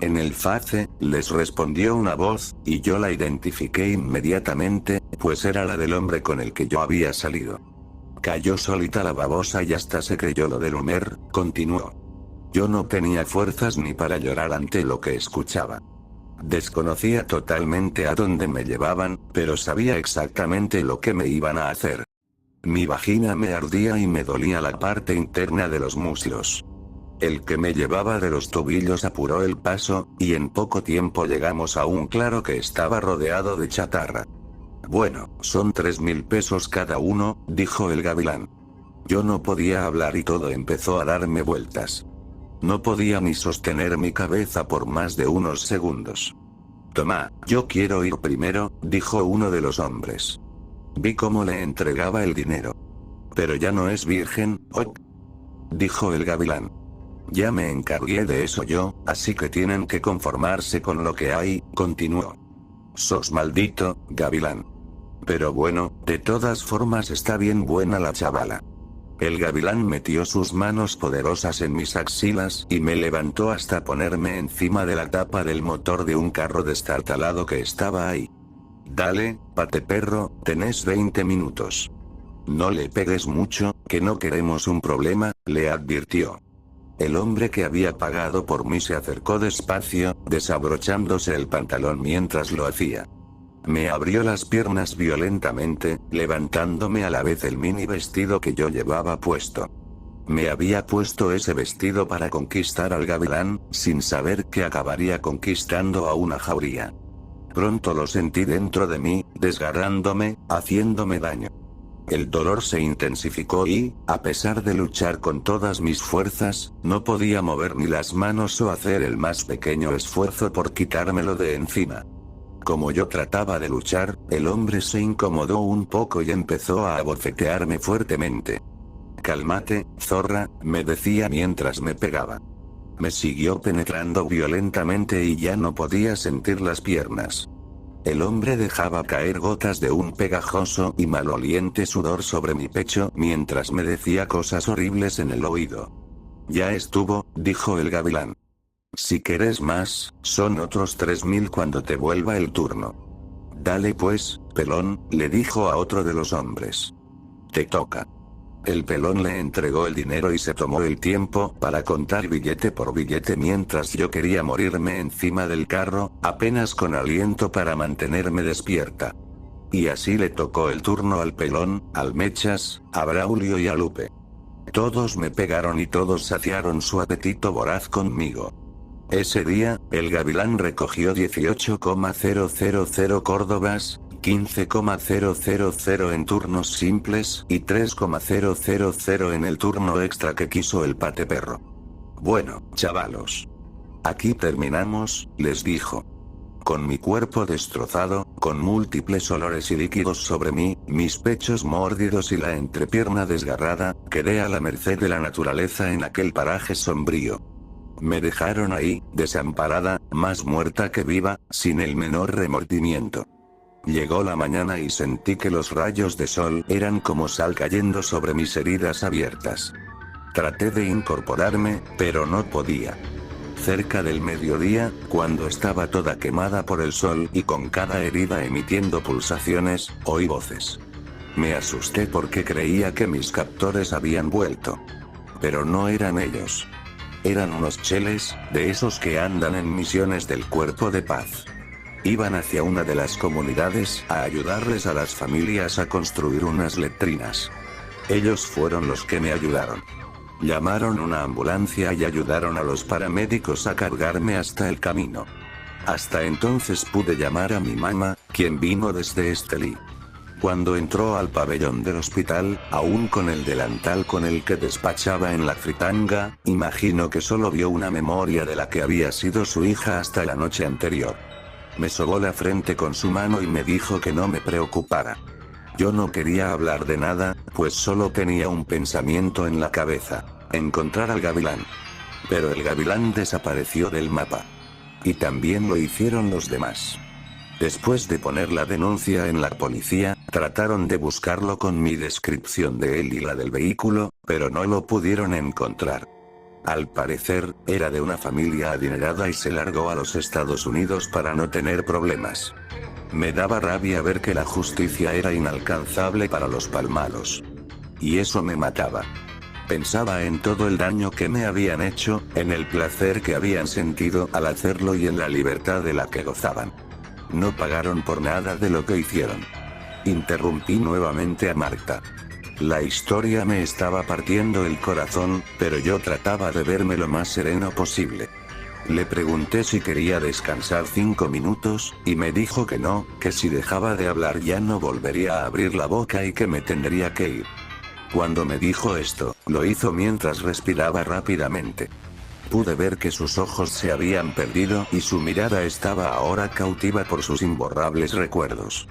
«En el Face», les respondió una voz, y yo la identifiqué inmediatamente, pues era la del hombre con el que yo había salido. Cayó solita la babosa y hasta se creyó lo del Homer, continuó. Yo no tenía fuerzas ni para llorar ante lo que escuchaba. Desconocía totalmente a dónde me llevaban, pero sabía exactamente lo que me iban a hacer. Mi vagina me ardía y me dolía la parte interna de los muslos. El que me llevaba de los tobillos apuró el paso, y en poco tiempo llegamos a un claro que estaba rodeado de chatarra. «Bueno, son 3.000 pesos cada uno», dijo el Gavilán. Yo no podía hablar y todo empezó a darme vueltas. No podía ni sostener mi cabeza por más de unos segundos. «Toma, yo quiero ir primero», dijo uno de los hombres. Vi cómo le entregaba el dinero. «Pero ya no es virgen, ¿ok?», dijo el Gavilán. «Ya me encargué de eso yo, así que tienen que conformarse con lo que hay», continuó. «Sos maldito, Gavilán. Pero bueno, de todas formas está bien buena la chavala». El Gavilán metió sus manos poderosas en mis axilas y me levantó hasta ponerme encima de la tapa del motor de un carro destartalado que estaba ahí. «Dale, pate perro, tenés 20 minutos. No le pegues mucho, que no queremos un problema», le advirtió. El hombre que había pagado por mí se acercó despacio, desabrochándose el pantalón mientras lo hacía. Me abrió las piernas violentamente, levantándome a la vez el mini vestido que yo llevaba puesto. Me había puesto ese vestido para conquistar al Gavilán, sin saber que acabaría conquistando a una jauría. Pronto lo sentí dentro de mí, desgarrándome, haciéndome daño. El dolor se intensificó y, a pesar de luchar con todas mis fuerzas, no podía mover ni las manos o hacer el más pequeño esfuerzo por quitármelo de encima. Como yo trataba de luchar, el hombre se incomodó un poco y empezó a abofetearme fuertemente. «Cálmate, zorra», me decía mientras me pegaba. Me siguió penetrando violentamente y ya no podía sentir las piernas. El hombre dejaba caer gotas de un pegajoso y maloliente sudor sobre mi pecho mientras me decía cosas horribles en el oído. Ya estuvo, dijo el gavilán. Si querés más, son otros 3000 cuando te vuelva el turno. Dale pues, pelón, le dijo a otro de los hombres. Te toca. El pelón le entregó el dinero y se tomó el tiempo para contar billete por billete mientras yo quería morirme encima del carro, apenas con aliento para mantenerme despierta. Y así le tocó el turno al pelón, al Mechas, a Braulio y a Lupe. Todos me pegaron y todos saciaron su apetito voraz conmigo. Ese día, el gavilán recogió 18,000 córdobas, 15,000 en turnos simples y 3,000 en el turno extra que quiso el pateperro. Bueno, chavalos. Aquí terminamos, les dijo. Con mi cuerpo destrozado, con múltiples olores y líquidos sobre mí, mis pechos mordidos y la entrepierna desgarrada, quedé a la merced de la naturaleza en aquel paraje sombrío. Me dejaron ahí, desamparada, más muerta que viva, sin el menor remordimiento. Llegó la mañana y sentí que los rayos de sol eran como sal cayendo sobre mis heridas abiertas. Traté de incorporarme, pero no podía. Cerca del mediodía, cuando estaba toda quemada por el sol y con cada herida emitiendo pulsaciones, oí voces. Me asusté porque creía que mis captores habían vuelto. Pero no eran ellos. Eran unos cheles, de esos que andan en misiones del Cuerpo de Paz. Iban hacia una de las comunidades a ayudarles a las familias a construir unas letrinas. Ellos fueron los que me ayudaron. Llamaron una ambulancia y ayudaron a los paramédicos a cargarme hasta el camino. Hasta entonces pude llamar a mi mamá, quien vino desde Estelí. Cuando entró al pabellón del hospital, aún con el delantal con el que despachaba en la fritanga, imagino que solo vio una memoria de la que había sido su hija hasta la noche anterior. Me sobó la frente con su mano y me dijo que no me preocupara. Yo no quería hablar de nada, pues solo tenía un pensamiento en la cabeza: encontrar al gavilán. Pero el gavilán desapareció del mapa. Y también lo hicieron los demás. Después de poner la denuncia en la policía, trataron de buscarlo con mi descripción de él y la del vehículo, pero no lo pudieron encontrar. Al parecer, era de una familia adinerada y se largó a los Estados Unidos para no tener problemas. Me daba rabia ver que la justicia era inalcanzable para los palmados. Y eso me mataba. Pensaba en todo el daño que me habían hecho, en el placer que habían sentido al hacerlo y en la libertad de la que gozaban. No pagaron por nada de lo que hicieron. Interrumpí nuevamente a Marta. La historia me estaba partiendo el corazón, pero yo trataba de verme lo más sereno posible. Le pregunté si quería descansar 5 minutos, y me dijo que no, que si dejaba de hablar ya no volvería a abrir la boca y que me tendría que ir. Cuando me dijo esto, lo hizo mientras respiraba rápidamente. Pude ver que sus ojos se habían perdido y su mirada estaba ahora cautiva por sus imborrables recuerdos.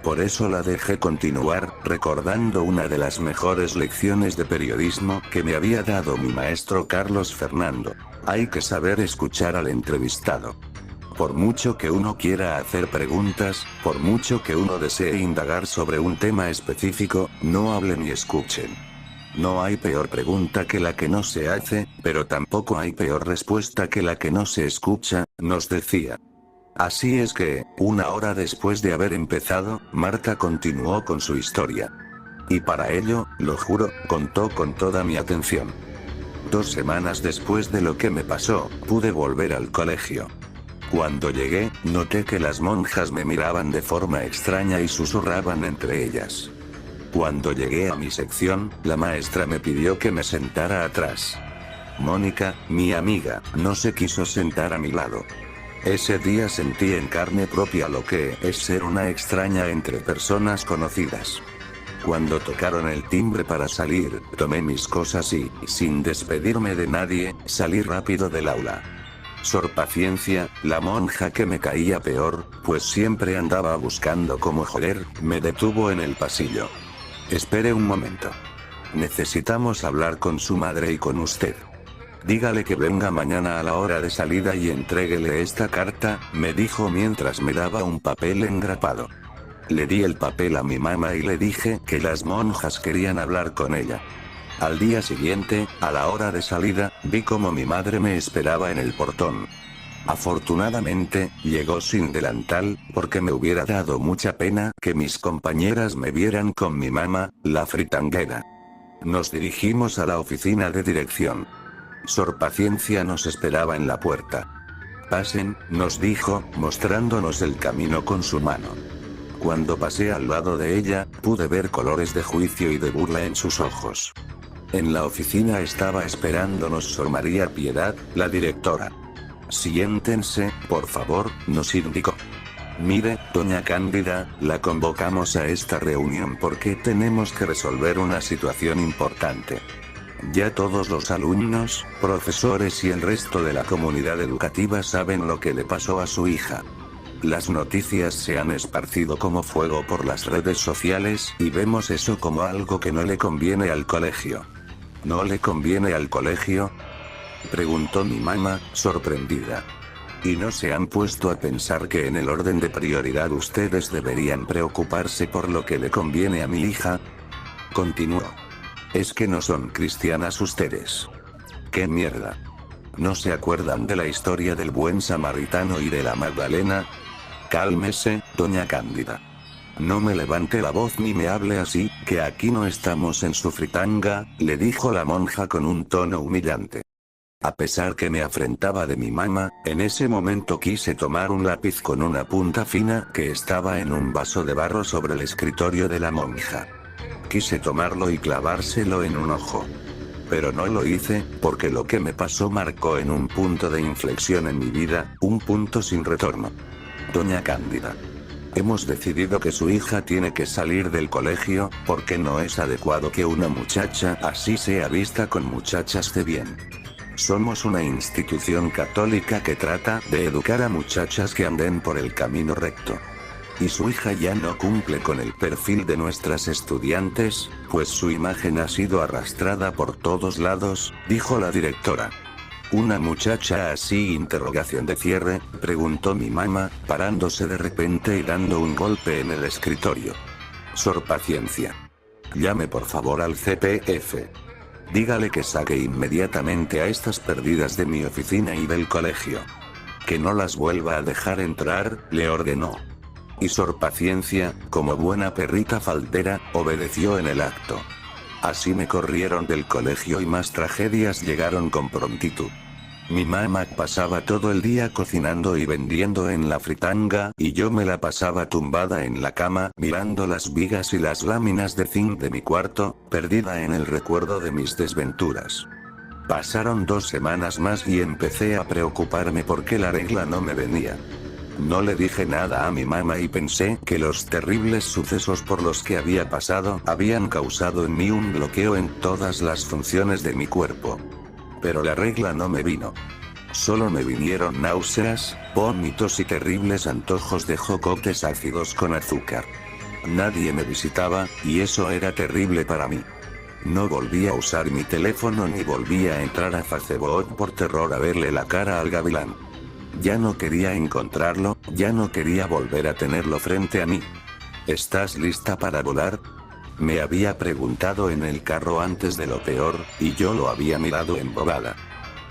Por eso la dejé continuar, recordando una de las mejores lecciones de periodismo que me había dado mi maestro Carlos Fernando. Hay que saber escuchar al entrevistado. Por mucho que uno quiera hacer preguntas, por mucho que uno desee indagar sobre un tema específico, no hablen y escuchen. No hay peor pregunta que la que no se hace, pero tampoco hay peor respuesta que la que no se escucha, nos decía. Así es que, 1 hora después de haber empezado, Marta continuó con su historia. Y para ello, lo juro, contó con toda mi atención. 2 semanas después de lo que me pasó, pude volver al colegio. Cuando llegué, noté que las monjas me miraban de forma extraña y susurraban entre ellas. Cuando llegué a mi sección, la maestra me pidió que me sentara atrás. Mónica, mi amiga, no se quiso sentar a mi lado. Ese día sentí en carne propia lo que es ser una extraña entre personas conocidas. Cuando tocaron el timbre para salir, tomé mis cosas y, sin despedirme de nadie, salí rápido del aula. Sor Paciencia, la monja que me caía peor, pues siempre andaba buscando cómo joder, me detuvo en el pasillo. Espere un momento. Necesitamos hablar con su madre y con usted. Dígale que venga mañana a la hora de salida y entréguele esta carta, me dijo mientras me daba un papel engrapado. Le di el papel a mi mamá y le dije que las monjas querían hablar con ella. Al día siguiente, a la hora de salida, vi como mi madre me esperaba en el portón. Afortunadamente, llegó sin delantal, porque me hubiera dado mucha pena que mis compañeras me vieran con mi mamá, la fritanguera. Nos dirigimos a la oficina de dirección. Sor Paciencia nos esperaba en la puerta. Pasen, nos dijo, mostrándonos el camino con su mano. Cuando pasé al lado de ella, pude ver colores de juicio y de burla en sus ojos. En la oficina estaba esperándonos Sor María Piedad, la directora. Siéntense, por favor, nos indicó. Mire, doña Cándida, la convocamos a esta reunión porque tenemos que resolver una situación importante. Ya todos los alumnos, profesores y el resto de la comunidad educativa saben lo que le pasó a su hija. Las noticias se han esparcido como fuego por las redes sociales, y vemos eso como algo que no le conviene al colegio. ¿No le conviene al colegio?, preguntó mi mamá, sorprendida. ¿Y no se han puesto a pensar que en el orden de prioridad ustedes deberían preocuparse por lo que le conviene a mi hija? Continuó. ¿Es que no son cristianas ustedes? ¿Qué mierda? ¿No se acuerdan de la historia del buen samaritano y de la Magdalena? Cálmese, doña Cándida. No me levante la voz ni me hable así, que aquí no estamos en su fritanga, le dijo la monja con un tono humillante. A pesar que me afrentaba de mi mamá, en ese momento quise tomar un lápiz con una punta fina que estaba en un vaso de barro sobre el escritorio de la monja. Quise tomarlo y clavárselo en un ojo. Pero no lo hice, porque lo que me pasó marcó en un punto de inflexión en mi vida, un punto sin retorno. Doña Cándida. Hemos decidido que su hija tiene que salir del colegio, porque no es adecuado que una muchacha así sea vista con muchachas de bien. Somos una institución católica que trata de educar a muchachas que anden por el camino recto. Y su hija ya no cumple con el perfil de nuestras estudiantes, pues su imagen ha sido arrastrada por todos lados, dijo la directora. ¿Una muchacha así? Interrogación de cierre, preguntó mi mamá, parándose de repente y dando un golpe en el escritorio. Sor Paciencia. Llame por favor al CPF. Dígale que saque inmediatamente a estas perdidas de mi oficina y del colegio. Que no las vuelva a dejar entrar, le ordenó. Y Sor Paciencia, como buena perrita faldera, obedeció en el acto. Así me corrieron del colegio y más tragedias llegaron con prontitud. Mi mamá pasaba todo el día cocinando y vendiendo en la fritanga, y yo me la pasaba tumbada en la cama mirando las vigas y las láminas de zinc de mi cuarto, perdida en el recuerdo de mis desventuras. Pasaron 2 semanas más y empecé a preocuparme porque la regla no me venía. No le dije nada a mi mamá y pensé que los terribles sucesos por los que había pasado habían causado en mí un bloqueo en todas las funciones de mi cuerpo. Pero la regla no me vino. Solo me vinieron náuseas, vómitos y terribles antojos de jocotes ácidos con azúcar. Nadie me visitaba, y eso era terrible para mí. No volví a usar mi teléfono ni volví a entrar a Facebook por terror a verle la cara al gavilán. Ya no quería encontrarlo, ya no quería volver a tenerlo frente a mí. ¿Estás lista para volar?, me había preguntado en el carro antes de lo peor, y yo lo había mirado embobada.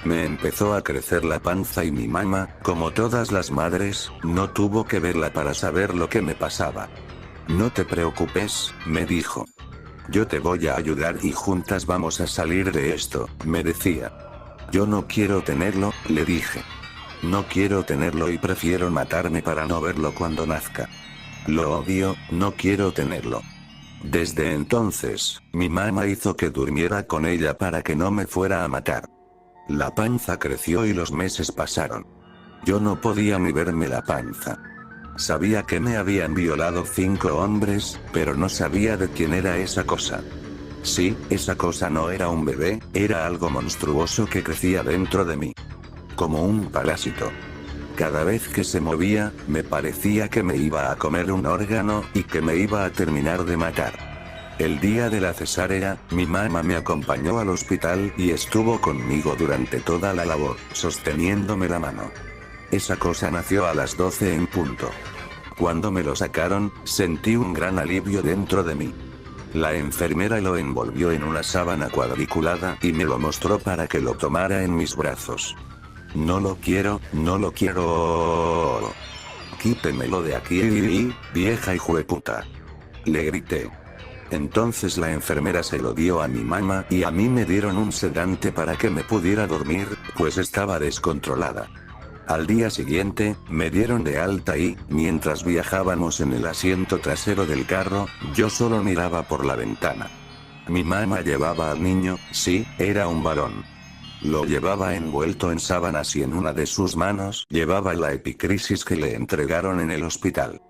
Me empezó a crecer la panza y mi mamá, como todas las madres, no tuvo que verla para saber lo que me pasaba. No te preocupes, me dijo. Yo te voy a ayudar y juntas vamos a salir de esto, me decía. Yo no quiero tenerlo, le dije. No quiero tenerlo y prefiero matarme para no verlo cuando nazca. Lo odio, no quiero tenerlo. Desde entonces, mi mamá hizo que durmiera con ella para que no me fuera a matar. La panza creció y los meses pasaron. Yo no podía ni verme la panza. Sabía que me habían violado 5 hombres, pero no sabía de quién era esa cosa. Sí, esa cosa no era un bebé, era algo monstruoso que crecía dentro de mí. Como un parásito. Cada vez que se movía, me parecía que me iba a comer un órgano y que me iba a terminar de matar. El día de la cesárea, mi mamá me acompañó al hospital y estuvo conmigo durante toda la labor, sosteniéndome la mano. Esa cosa nació a las 12 en punto. Cuando me lo sacaron, sentí un gran alivio dentro de mí. La enfermera lo envolvió en una sábana cuadriculada y me lo mostró para que lo tomara en mis brazos. No lo quiero, no lo quiero. Quítemelo de aquí, vieja hijueputa. Le grité. Entonces la enfermera se lo dio a mi mamá y a mí me dieron un sedante para que me pudiera dormir, pues estaba descontrolada. Al día siguiente, me dieron de alta y, mientras viajábamos en el asiento trasero del carro, yo solo miraba por la ventana. Mi mamá llevaba al niño, sí, era un varón. Lo llevaba envuelto en sábanas y en una de sus manos llevaba la epicrisis que le entregaron en el hospital.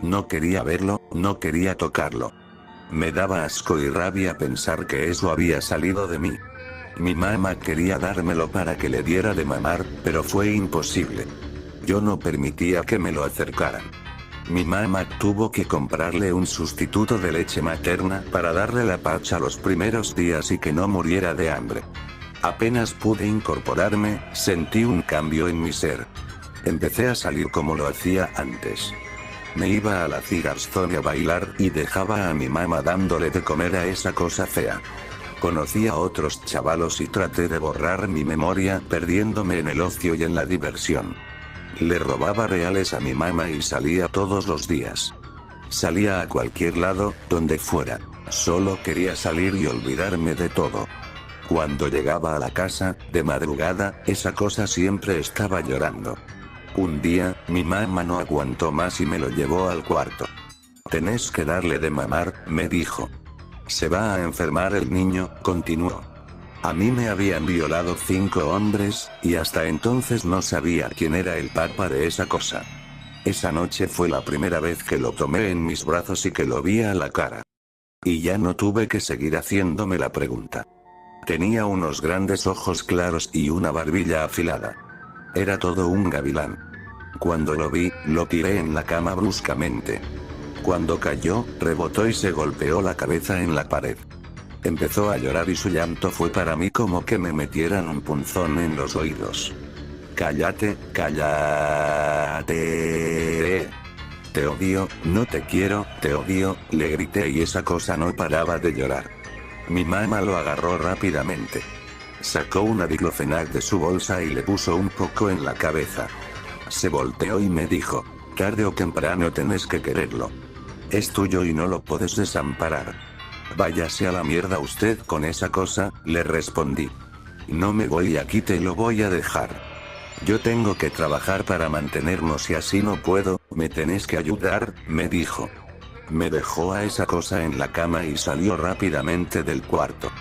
No quería verlo, no quería tocarlo. Me daba asco y rabia pensar que eso había salido de mí. Mi mamá quería dármelo para que le diera de mamar, pero fue imposible. Yo no permitía que me lo acercaran. Mi mamá tuvo que comprarle un sustituto de leche materna para darle la pacha los primeros días y que no muriera de hambre. Apenas pude incorporarme, sentí un cambio en mi ser. Empecé a salir como lo hacía antes. Me iba a la cigarzone a bailar y dejaba a mi mamá dándole de comer a esa cosa fea. Conocí a otros chavalos y traté de borrar mi memoria perdiéndome en el ocio y en la diversión. Le robaba reales a mi mamá y salía todos los días. Salía a cualquier lado, donde fuera. Solo quería salir y olvidarme de todo. Cuando llegaba a la casa, de madrugada, esa cosa siempre estaba llorando. Un día, mi mamá no aguantó más y me lo llevó al cuarto. «Tenés que darle de mamar», me dijo. «Se va a enfermar el niño», continuó. A mí me habían violado 5 hombres, y hasta entonces no sabía quién era el papá de esa cosa. Esa noche fue la primera vez que lo tomé en mis brazos y que lo vi a la cara. Y ya no tuve que seguir haciéndome la pregunta. Tenía unos grandes ojos claros y una barbilla afilada. Era todo un gavilán. Cuando lo vi, lo tiré en la cama bruscamente. Cuando cayó, rebotó y se golpeó la cabeza en la pared. Empezó a llorar y su llanto fue para mí como que me metieran un punzón en los oídos. «Cállate, cállate. Te odio, no te quiero, te odio», le grité y esa cosa no paraba de llorar. Mi mamá lo agarró rápidamente. Sacó una diclofenac de su bolsa y le puso un poco en la cabeza. Se volteó y me dijo: «Tarde o temprano tenés que quererlo. Es tuyo y no lo puedes desamparar». «Váyase a la mierda usted con esa cosa», le respondí. «No me voy y aquí te lo voy a dejar. Yo tengo que trabajar para mantenernos y así no puedo, me tenés que ayudar», me dijo. Me dejó a esa cosa en la cama y salió rápidamente del cuarto.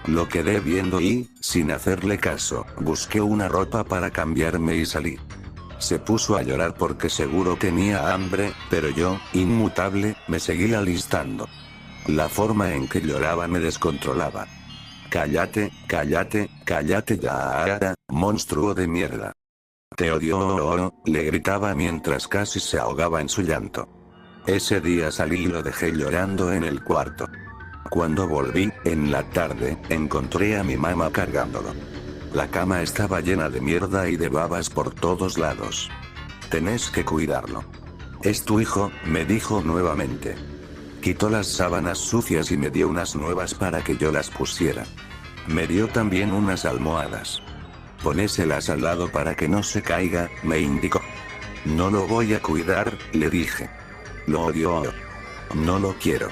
Lo quedé viendo y, sin hacerle caso, busqué una ropa para cambiarme y salí. Se puso a llorar porque seguro tenía hambre, pero yo, inmutable, me seguí alistando. La forma en que lloraba me descontrolaba. «Cállate, cállate, cállate ya, monstruo de mierda. Te odio», le gritaba mientras casi se ahogaba en su llanto. Ese día salí y lo dejé llorando en el cuarto. Cuando volví, en la tarde, encontré a mi mamá cargándolo. La cama estaba llena de mierda y de babas por todos lados. «Tenés que cuidarlo. Es tu hijo», me dijo nuevamente. Quitó las sábanas sucias y me dio unas nuevas para que yo las pusiera. Me dio también unas almohadas. «Ponéselas al lado para que no se caiga», me indicó. «No lo voy a cuidar», le dije. «Lo odio. No lo quiero.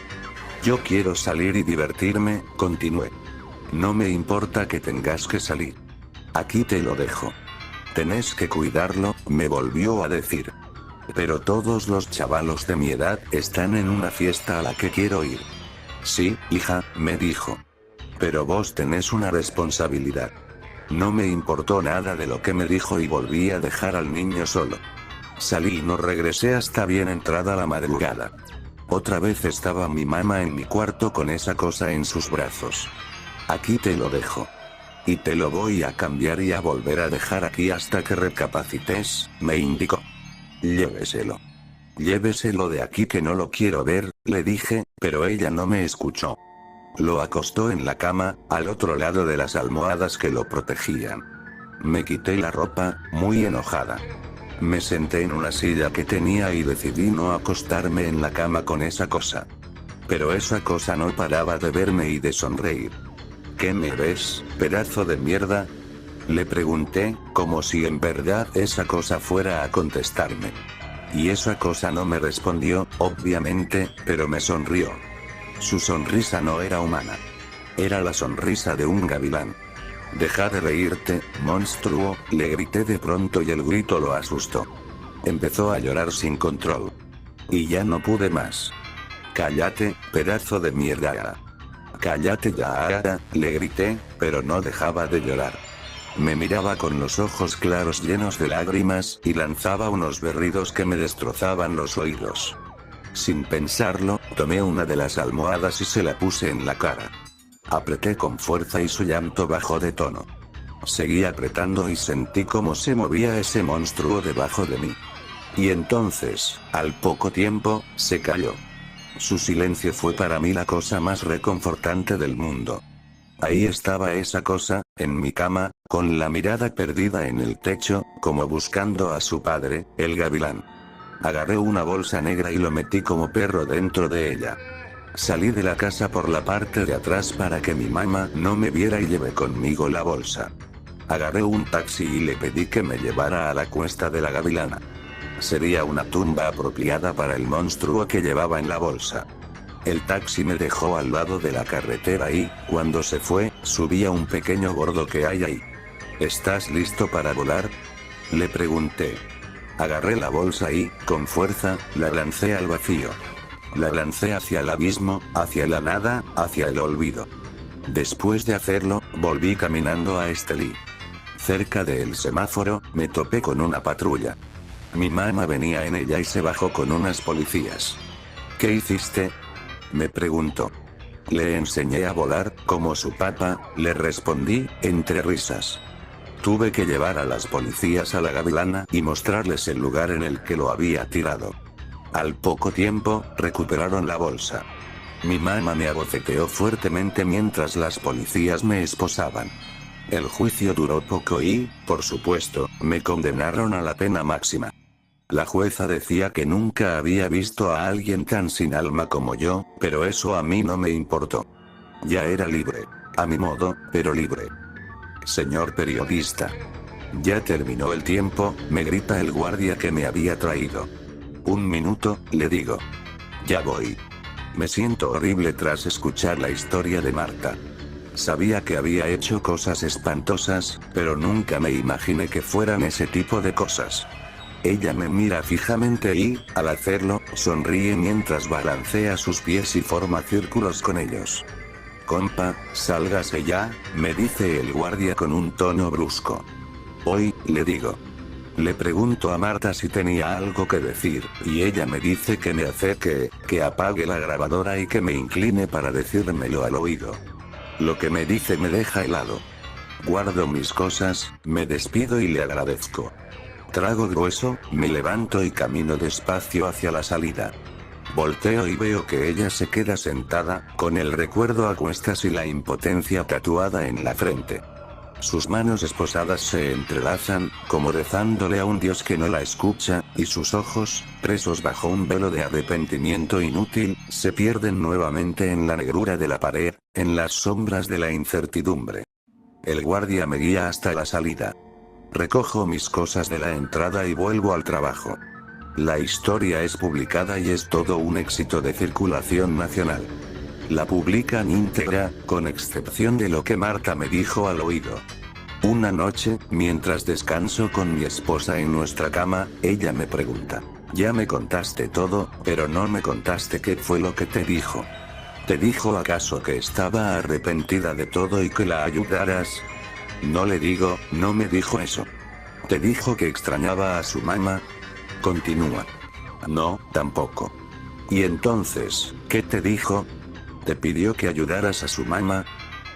Yo quiero salir y divertirme», continué. «No me importa que tengas que salir. Aquí te lo dejo. Tenés que cuidarlo», me volvió a decir. «Pero todos los chavalos de mi edad están en una fiesta a la que quiero ir». «Sí, hija», me dijo. «Pero vos tenés una responsabilidad». No me importó nada de lo que me dijo y volví a dejar al niño solo. Salí y no regresé hasta bien entrada la madrugada. Otra vez estaba mi mamá en mi cuarto con esa cosa en sus brazos. «Aquí te lo dejo. Y te lo voy a cambiar y a volver a dejar aquí hasta que recapacites», me indicó. «Lléveselo. Lléveselo de aquí que no lo quiero ver», le dije, pero ella no me escuchó. Lo acostó en la cama, al otro lado de las almohadas que lo protegían. Me quité la ropa, muy enojada. Me senté en una silla que tenía y decidí no acostarme en la cama con esa cosa. Pero esa cosa no paraba de verme y de sonreír. ¿Qué me ves, pedazo de mierda? Le pregunté, como si en verdad esa cosa fuera a contestarme. Y esa cosa no me respondió, obviamente, pero me sonrió. Su sonrisa no era humana. Era la sonrisa de un gavilán. Deja de reírte, monstruo, le grité de pronto y el grito lo asustó. Empezó a llorar sin control. Y ya no pude más. Cállate, pedazo de mierda. Cállate ya, le grité, pero no dejaba de llorar. Me miraba con los ojos claros llenos de lágrimas y lanzaba unos berridos que me destrozaban los oídos. Sin pensarlo, tomé una de las almohadas y se la puse en la cara. Apreté con fuerza y su llanto bajó de tono. Seguí apretando y sentí cómo se movía ese monstruo debajo de mí. Y entonces, al poco tiempo, se calló. Su silencio fue para mí la cosa más reconfortante del mundo. Ahí estaba esa cosa, en mi cama, con la mirada perdida en el techo, como buscando a su padre, el gavilán. Agarré una bolsa negra y lo metí como perro dentro de ella. Salí de la casa por la parte de atrás para que mi mamá no me viera y llevé conmigo la bolsa. Agarré un taxi y le pedí que me llevara a la cuesta de la gavilana. Sería una tumba apropiada para el monstruo que llevaba en la bolsa. El taxi me dejó al lado de la carretera y, cuando se fue, subí a un pequeño gordo que hay ahí. ¿Estás listo para volar? Le pregunté. Agarré la bolsa y, con fuerza, la lancé al vacío. La lancé hacia el abismo, hacia la nada, hacia el olvido. Después de hacerlo, volví caminando a Estelí. Cerca del semáforo, me topé con una patrulla. Mi mamá venía en ella y se bajó con unas policías. ¿Qué hiciste?, me preguntó. Le enseñé a volar, como su papá, le respondí, entre risas. Tuve que llevar a las policías a la gavilana y mostrarles el lugar en el que lo había tirado. Al poco tiempo, recuperaron la bolsa. Mi mamá me abofeteó fuertemente mientras las policías me esposaban. El juicio duró poco y, por supuesto, me condenaron a la pena máxima. La jueza decía que nunca había visto a alguien tan sin alma como yo, pero eso a mí no me importó. Ya era libre. A mi modo, pero libre. Señor periodista. Ya terminó el tiempo, me grita el guardia que me había traído. Un minuto, le digo. Ya voy. Me siento horrible tras escuchar la historia de Marta. Sabía que había hecho cosas espantosas, pero nunca me imaginé que fueran ese tipo de cosas. Ella me mira fijamente y, al hacerlo, sonríe mientras balancea sus pies y forma círculos con ellos. Compa, sálgase ya, me dice el guardia con un tono brusco. Hoy, le digo. Le pregunto a Marta si tenía algo que decir, y ella me dice que me acerque, que apague la grabadora y que me incline para decírmelo al oído. Lo que me dice me deja helado. Guardo mis cosas, me despido y le agradezco. Trago grueso, me levanto y camino despacio hacia la salida. Volteo y veo que ella se queda sentada, con el recuerdo a cuestas y la impotencia tatuada en la frente. Sus manos esposadas se entrelazan, como rezándole a un Dios que no la escucha, y sus ojos, presos bajo un velo de arrepentimiento inútil, se pierden nuevamente en la negrura de la pared, en las sombras de la incertidumbre. El guardia me guía hasta la salida. Recojo mis cosas de la entrada y vuelvo al trabajo. La historia es publicada y es todo un éxito de circulación nacional. La publican íntegra, con excepción de lo que Marta me dijo al oído. Una noche, mientras descanso con mi esposa en nuestra cama, ella me pregunta: ya me contaste todo, pero no me contaste qué fue lo que te dijo. ¿Te dijo acaso que estaba arrepentida de todo y que la ayudaras? No le digo, no me dijo eso. ¿Te dijo que extrañaba a su mamá? Continúa. No, tampoco. ¿Y entonces, qué te dijo? ¿Te pidió que ayudaras a su mamá?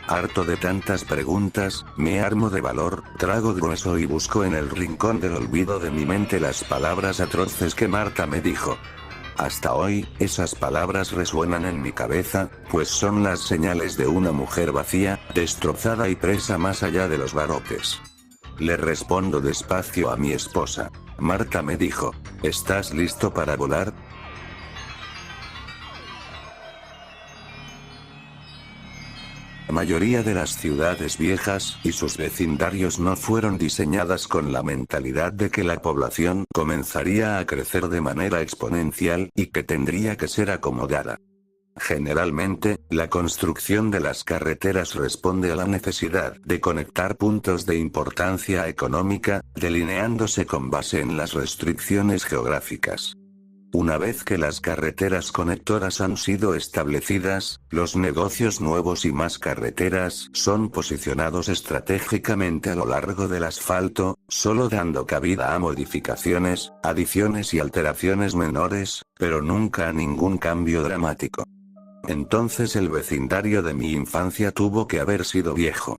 Harto de tantas preguntas, me armo de valor, trago grueso y busco en el rincón del olvido de mi mente las palabras atroces que Marta me dijo. Hasta hoy, esas palabras resuenan en mi cabeza, pues son las señales de una mujer vacía, destrozada y presa más allá de los barrotes. Le respondo despacio a mi esposa. Marta me dijo: ¿estás listo para volar? mayoría de las ciudades viejas y sus vecindarios no fueron diseñadas con la mentalidad de que la población comenzaría a crecer de manera exponencial y que tendría que ser acomodada. Generalmente, la construcción de las carreteras responde a la necesidad de conectar puntos de importancia económica, delineándose con base en las restricciones geográficas. Una vez que las carreteras conectoras han sido establecidas, los negocios nuevos y más carreteras son posicionados estratégicamente a lo largo del asfalto, solo dando cabida a modificaciones, adiciones y alteraciones menores, pero nunca a ningún cambio dramático. Entonces el vecindario de mi infancia tuvo que haber sido viejo.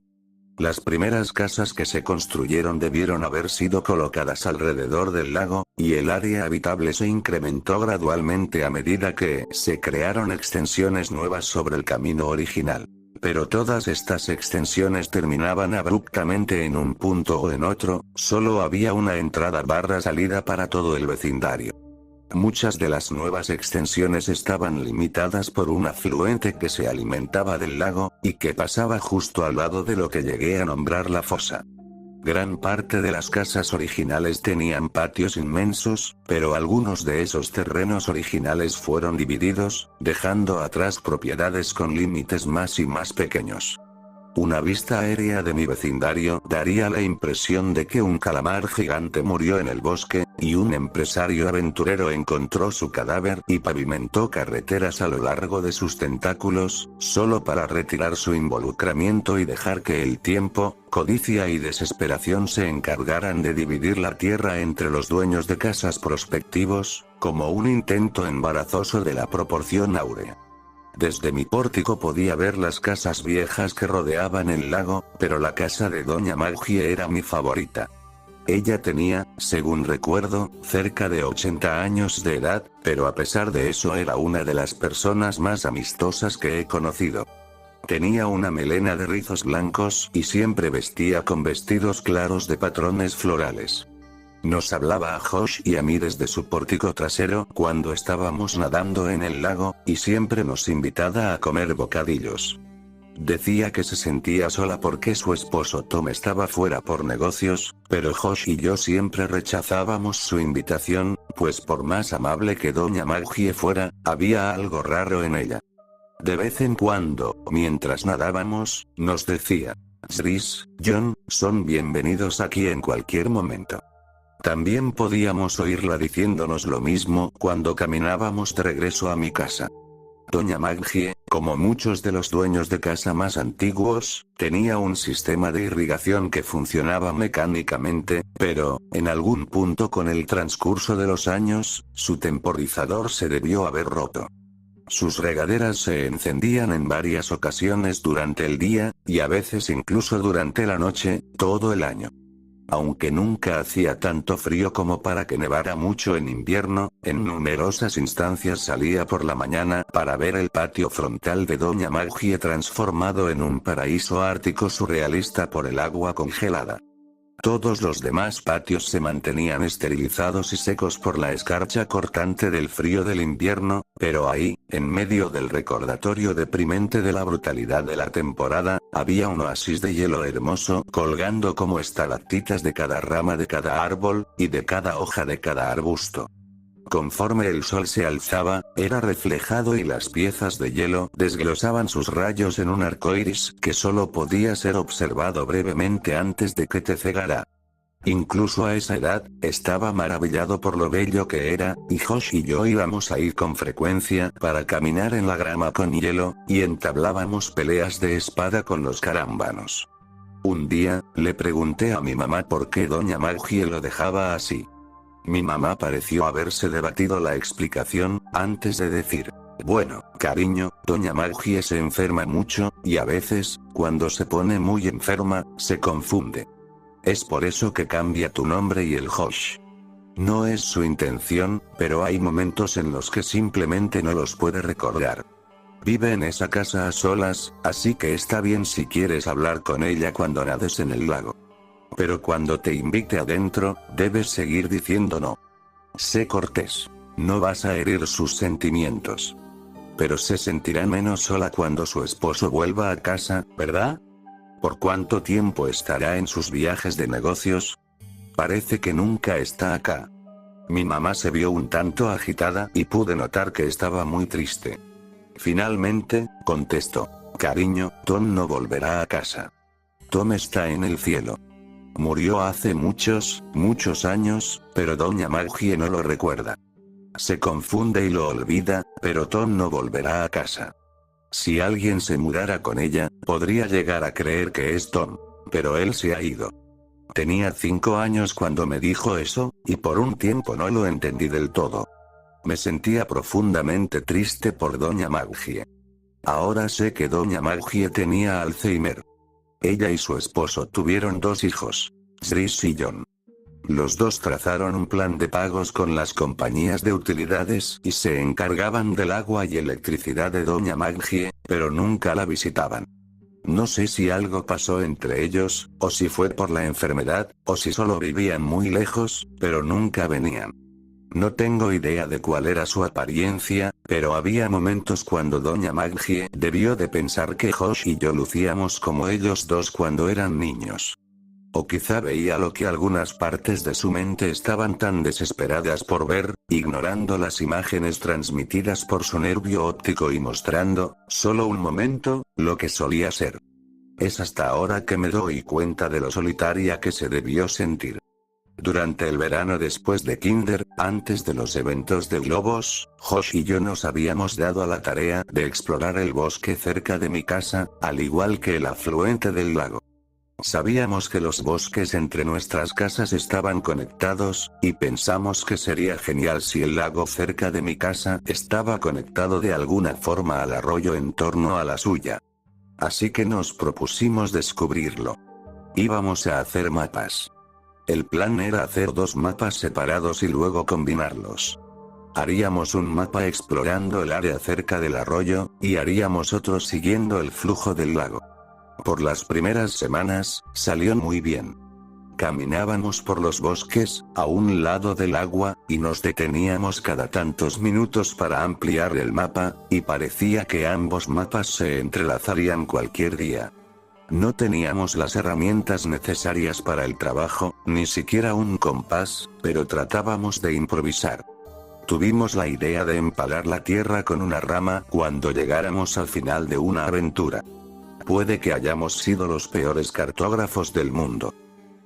Las primeras casas que se construyeron debieron haber sido colocadas alrededor del lago, y el área habitable se incrementó gradualmente a medida que se crearon extensiones nuevas sobre el camino original. Pero todas estas extensiones terminaban abruptamente en un punto o en otro, solo había una entrada/salida para todo el vecindario. Muchas de las nuevas extensiones estaban limitadas por un afluente que se alimentaba del lago, y que pasaba justo al lado de lo que llegué a nombrar la fosa. Gran parte de las casas originales tenían patios inmensos, pero algunos de esos terrenos originales fueron divididos, dejando atrás propiedades con límites más y más pequeños. Una vista aérea de mi vecindario daría la impresión de que un calamar gigante murió en el bosque, y un empresario aventurero encontró su cadáver y pavimentó carreteras a lo largo de sus tentáculos, solo para retirar su involucramiento y dejar que el tiempo, codicia y desesperación se encargaran de dividir la tierra entre los dueños de casas prospectivos, como un intento embarazoso de la proporción áurea. Desde mi pórtico podía ver las casas viejas que rodeaban el lago, pero la casa de Doña Maggie era mi favorita. Ella tenía, según recuerdo, cerca de 80 años de edad, pero a pesar de eso era una de las personas más amistosas que he conocido. Tenía una melena de rizos blancos y siempre vestía con vestidos claros de patrones florales. Nos hablaba a Josh y a mí desde su pórtico trasero cuando estábamos nadando en el lago, y siempre nos invitaba a comer bocadillos. Decía que se sentía sola porque su esposo Tom estaba fuera por negocios, pero Josh y yo siempre rechazábamos su invitación, pues por más amable que Doña Maggie fuera, había algo raro en ella. De vez en cuando, mientras nadábamos, nos decía: Chris, John, son bienvenidos aquí en cualquier momento. También podíamos oírla diciéndonos lo mismo cuando caminábamos de regreso a mi casa. Doña Maggie, como muchos de los dueños de casa más antiguos, tenía un sistema de irrigación que funcionaba mecánicamente, pero, en algún punto con el transcurso de los años, su temporizador se debió haber roto. Sus regaderas se encendían en varias ocasiones durante el día, y a veces incluso durante la noche, todo el año. Aunque nunca hacía tanto frío como para que nevara mucho en invierno, en numerosas instancias salía por la mañana para ver el patio frontal de Doña Maggie transformado en un paraíso ártico surrealista por el agua congelada. Todos los demás patios se mantenían esterilizados y secos por la escarcha cortante del frío del invierno, pero ahí, en medio del recordatorio deprimente de la brutalidad de la temporada, había un oasis de hielo hermoso colgando como estalactitas de cada rama de cada árbol, y de cada hoja de cada arbusto. Conforme el sol se alzaba, era reflejado y las piezas de hielo desglosaban sus rayos en un arco iris que solo podía ser observado brevemente antes de que te cegara. Incluso a esa edad, estaba maravillado por lo bello que era, y Josh y yo íbamos ahí con frecuencia para caminar en la grama con hielo, y entablábamos peleas de espada con los carámbanos. Un día, le pregunté a mi mamá por qué Doña Maggie lo dejaba así. Mi mamá pareció haberse debatido la explicación, antes de decir: bueno, cariño, Doña Maggie se enferma mucho, y a veces, cuando se pone muy enferma, se confunde. Es por eso que cambia tu nombre y el Josh. No es su intención, pero hay momentos en los que simplemente no los puede recordar. Vive en esa casa a solas, así que está bien si quieres hablar con ella cuando nades en el lago. Pero cuando te invite adentro, debes seguir diciendo no. Sé cortés. No vas a herir sus sentimientos. pero se sentirá menos sola cuando su esposo vuelva a casa, ¿verdad? ¿Por cuánto tiempo estará en sus viajes de negocios? Parece que nunca está acá. Mi mamá se vio un tanto agitada y pude notar que estaba muy triste. Finalmente, contestó: cariño, Tom no volverá a casa. Tom está en el cielo. Murió hace muchos años, pero doña Maggie no lo recuerda. Se confunde y lo olvida, pero Tom no volverá a casa. Si alguien se mudara con ella, podría llegar a creer que es Tom, pero él se ha ido. Tenía 5 años cuando me dijo eso, y por un tiempo no lo entendí del todo. Me sentía profundamente triste por doña Maggie. Ahora sé que doña Maggie tenía Alzheimer. Ella y su esposo tuvieron 2 hijos, Chris y John. Los dos trazaron un plan de pagos con las compañías de utilidades y se encargaban del agua y electricidad de doña Maggie, pero nunca la visitaban. No sé si algo pasó entre ellos, o si fue por la enfermedad, o si solo vivían muy lejos, pero nunca venían. No tengo idea de cuál era su apariencia, pero había momentos cuando doña Maggie debió de pensar que Josh y yo lucíamos como ellos dos cuando eran niños. O quizá veía lo que algunas partes de su mente estaban tan desesperadas por ver, ignorando las imágenes transmitidas por su nervio óptico y mostrando, solo un momento, lo que solía ser. Es hasta ahora que me doy cuenta de lo solitaria que se debió sentir. Durante el verano después de Kinder, antes de los eventos de globos, Josh y yo nos habíamos dado a la tarea de explorar el bosque cerca de mi casa, al igual que el afluente del lago. Sabíamos que los bosques entre nuestras casas estaban conectados, y pensamos que sería genial si el lago cerca de mi casa estaba conectado de alguna forma al arroyo en torno a la suya. Así que nos propusimos descubrirlo. Íbamos a hacer mapas. El plan era hacer 2 mapas separados y luego combinarlos. Haríamos un mapa explorando el área cerca del arroyo, y haríamos otro siguiendo el flujo del lago. Por las primeras semanas, salió muy bien. Caminábamos por los bosques, a un lado del agua, y nos deteníamos cada tantos minutos para ampliar el mapa, y parecía que ambos mapas se entrelazarían cualquier día. No teníamos las herramientas necesarias para el trabajo, ni siquiera un compás, pero tratábamos de improvisar. Tuvimos la idea de empalar la tierra con una rama cuando llegáramos al final de una aventura. Puede que hayamos sido los peores cartógrafos del mundo.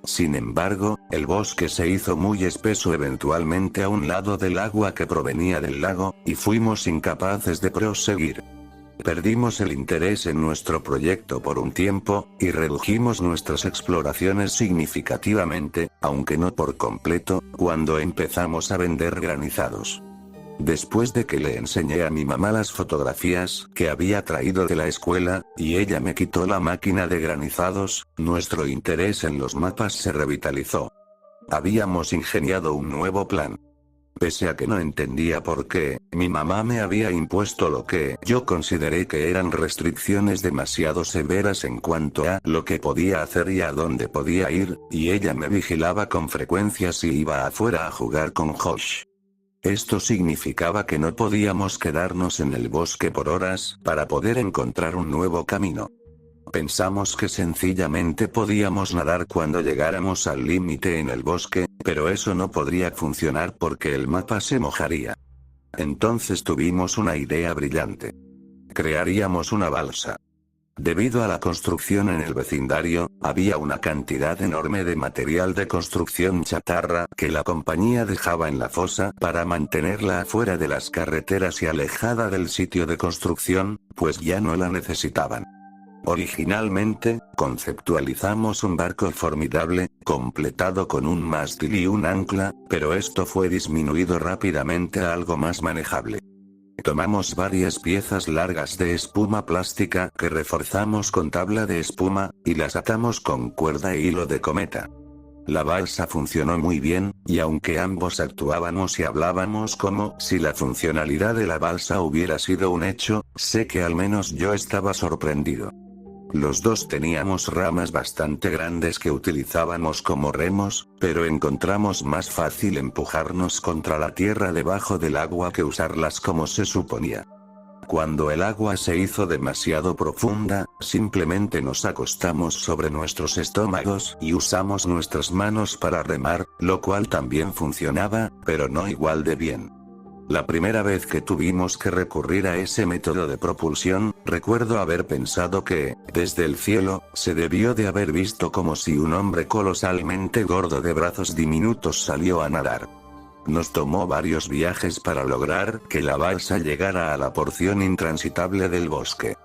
Sin embargo, el bosque se hizo muy espeso eventualmente a un lado del agua que provenía del lago, y fuimos incapaces de proseguir. Perdimos el interés en nuestro proyecto por un tiempo, y redujimos nuestras exploraciones significativamente, aunque no por completo, cuando empezamos a vender granizados. Después de que le enseñé a mi mamá las fotografías que había traído de la escuela, y ella me quitó la máquina de granizados, nuestro interés en los mapas se revitalizó. Habíamos ingeniado un nuevo plan. Pese a que no entendía por qué, mi mamá me había impuesto lo que yo consideré que eran restricciones demasiado severas en cuanto a lo que podía hacer y a dónde podía ir, y ella me vigilaba con frecuencia si iba afuera a jugar con Josh. Esto significaba que no podíamos quedarnos en el bosque por horas para poder encontrar un nuevo camino. Pensamos que sencillamente podíamos nadar cuando llegáramos al límite en el bosque, pero eso no podría funcionar porque el mapa se mojaría. Entonces tuvimos una idea brillante. Crearíamos una balsa. Debido a la construcción en el vecindario, había una cantidad enorme de material de construcción chatarra que la compañía dejaba en la fosa para mantenerla afuera de las carreteras y alejada del sitio de construcción, pues ya no la necesitaban. Originalmente, conceptualizamos un barco formidable, completado con un mástil y un ancla, pero esto fue disminuido rápidamente a algo más manejable. Tomamos varias piezas largas de espuma plástica que reforzamos con tabla de espuma, y las atamos con cuerda e hilo de cometa. La balsa funcionó muy bien, y aunque ambos actuábamos y hablábamos como si la funcionalidad de la balsa hubiera sido un hecho, sé que al menos yo estaba sorprendido. Los dos teníamos ramas bastante grandes que utilizábamos como remos, pero encontramos más fácil empujarnos contra la tierra debajo del agua que usarlas como se suponía. Cuando el agua se hizo demasiado profunda, simplemente nos acostamos sobre nuestros estómagos y usamos nuestras manos para remar, lo cual también funcionaba, pero no igual de bien. La primera vez que tuvimos que recurrir a ese método de propulsión, recuerdo haber pensado que, desde el cielo, se debió de haber visto como si un hombre colosalmente gordo de brazos diminutos salió a nadar. Nos tomó varios viajes para lograr que la balsa llegara a la porción intransitable del bosque.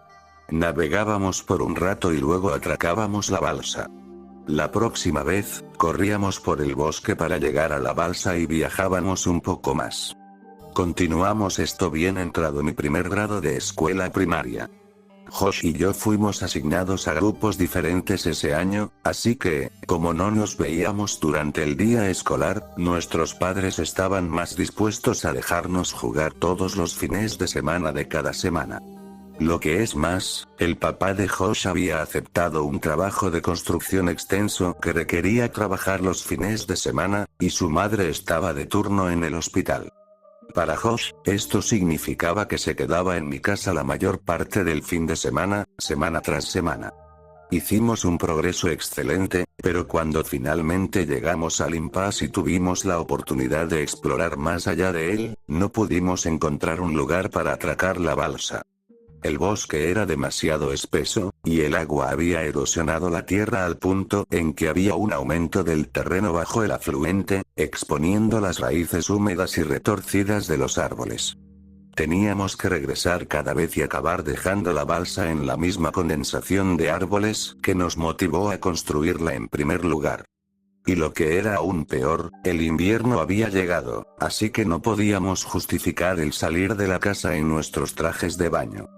Navegábamos por un rato y luego atracábamos la balsa. La próxima vez, corríamos por el bosque para llegar a la balsa y viajábamos un poco más. Continuamos esto bien entrado mi primer grado de escuela primaria. Josh y yo fuimos asignados a grupos diferentes ese año, así que, como no nos veíamos durante el día escolar, nuestros padres estaban más dispuestos a dejarnos jugar todos los fines de semana de cada semana. Lo que es más, el papá de Josh había aceptado un trabajo de construcción extenso que requería trabajar los fines de semana, y su madre estaba de turno en el hospital. Para Josh, esto significaba que se quedaba en mi casa la mayor parte del fin de semana, semana tras semana. Hicimos un progreso excelente, pero cuando finalmente llegamos al impasse y tuvimos la oportunidad de explorar más allá de él, no pudimos encontrar un lugar para atracar la balsa. El bosque era demasiado espeso, y el agua había erosionado la tierra al punto en que había un aumento del terreno bajo el afluente, exponiendo las raíces húmedas y retorcidas de los árboles. Teníamos que regresar cada vez y acabar dejando la balsa en la misma condensación de árboles que nos motivó a construirla en primer lugar. Y lo que era aún peor, el invierno había llegado, así que no podíamos justificar el salir de la casa en nuestros trajes de baño.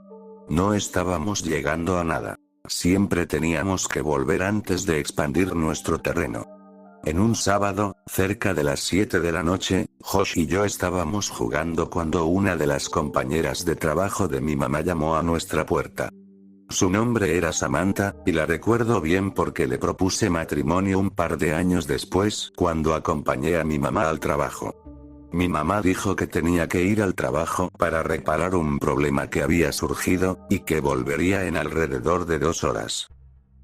No estábamos llegando a nada. Siempre teníamos que volver antes de expandir nuestro terreno. En un sábado, cerca de las 7 de la noche, Josh y yo estábamos jugando cuando una de las compañeras de trabajo de mi mamá llamó a nuestra puerta. Su nombre era Samantha, y la recuerdo bien porque le propuse matrimonio un par de años después, cuando acompañé a mi mamá al trabajo. Mi mamá dijo que tenía que ir al trabajo para reparar un problema que había surgido, y que volvería en alrededor de 2 horas.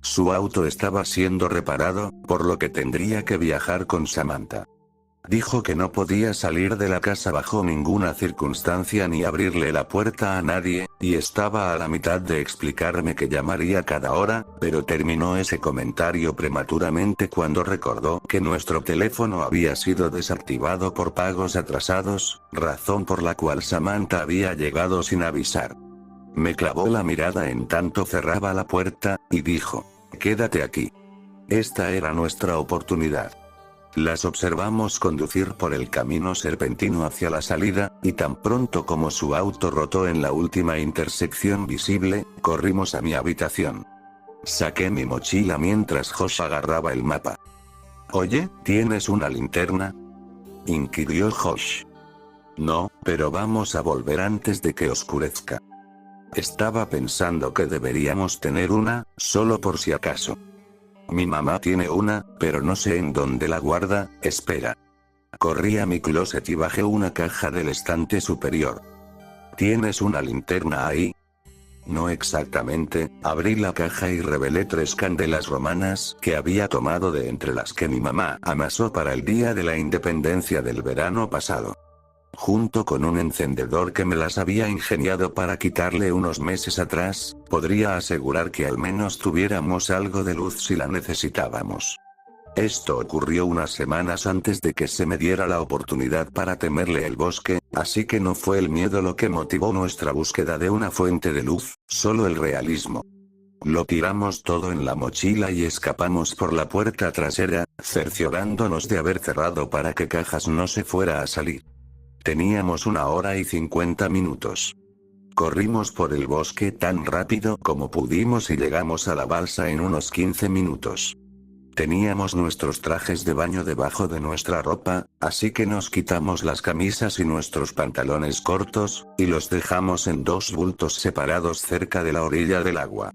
Su auto estaba siendo reparado, por lo que tendría que viajar con Samantha. Dijo que no podía salir de la casa bajo ninguna circunstancia ni abrirle la puerta a nadie, y estaba a la mitad de explicarme que llamaría cada hora, pero terminó ese comentario prematuramente cuando recordó que nuestro teléfono había sido desactivado por pagos atrasados, razón por la cual Samantha había llegado sin avisar. Me clavó la mirada en tanto cerraba la puerta, y dijo: «Quédate aquí». Esta era nuestra oportunidad. Las observamos conducir por el camino serpentino hacia la salida, y tan pronto como su auto rotó en la última intersección visible, corrimos a mi habitación. Saqué mi mochila mientras Josh agarraba el mapa. «Oye, ¿tienes una linterna?», inquirió Josh. «No, pero vamos a volver antes de que oscurezca». Estaba pensando que deberíamos tener una, solo por si acaso. Mi mamá tiene una, pero no sé en dónde la guarda. Espera. Corrí a mi closet y bajé una caja del estante superior. ¿Tienes una linterna ahí? No exactamente. Abrí la caja y revelé 3 candelas romanas que había tomado de entre las que mi mamá amasó para el día de la independencia del verano pasado. Junto con un encendedor que me las había ingeniado para quitarle unos meses atrás, podría asegurar que al menos tuviéramos algo de luz si la necesitábamos. Esto ocurrió unas semanas antes de que se me diera la oportunidad para temerle el bosque, así que no fue el miedo lo que motivó nuestra búsqueda de una fuente de luz, solo el realismo. Lo tiramos todo en la mochila y escapamos por la puerta trasera, cerciorándonos de haber cerrado para que Cajas no se fuera a salir. Teníamos 1 hora y 50 minutos. Corrimos por el bosque tan rápido como pudimos y llegamos a la balsa en unos 15 minutos. Teníamos nuestros trajes de baño debajo de nuestra ropa, así que nos quitamos las camisas y nuestros pantalones cortos, y los dejamos en 2 bultos separados cerca de la orilla del agua.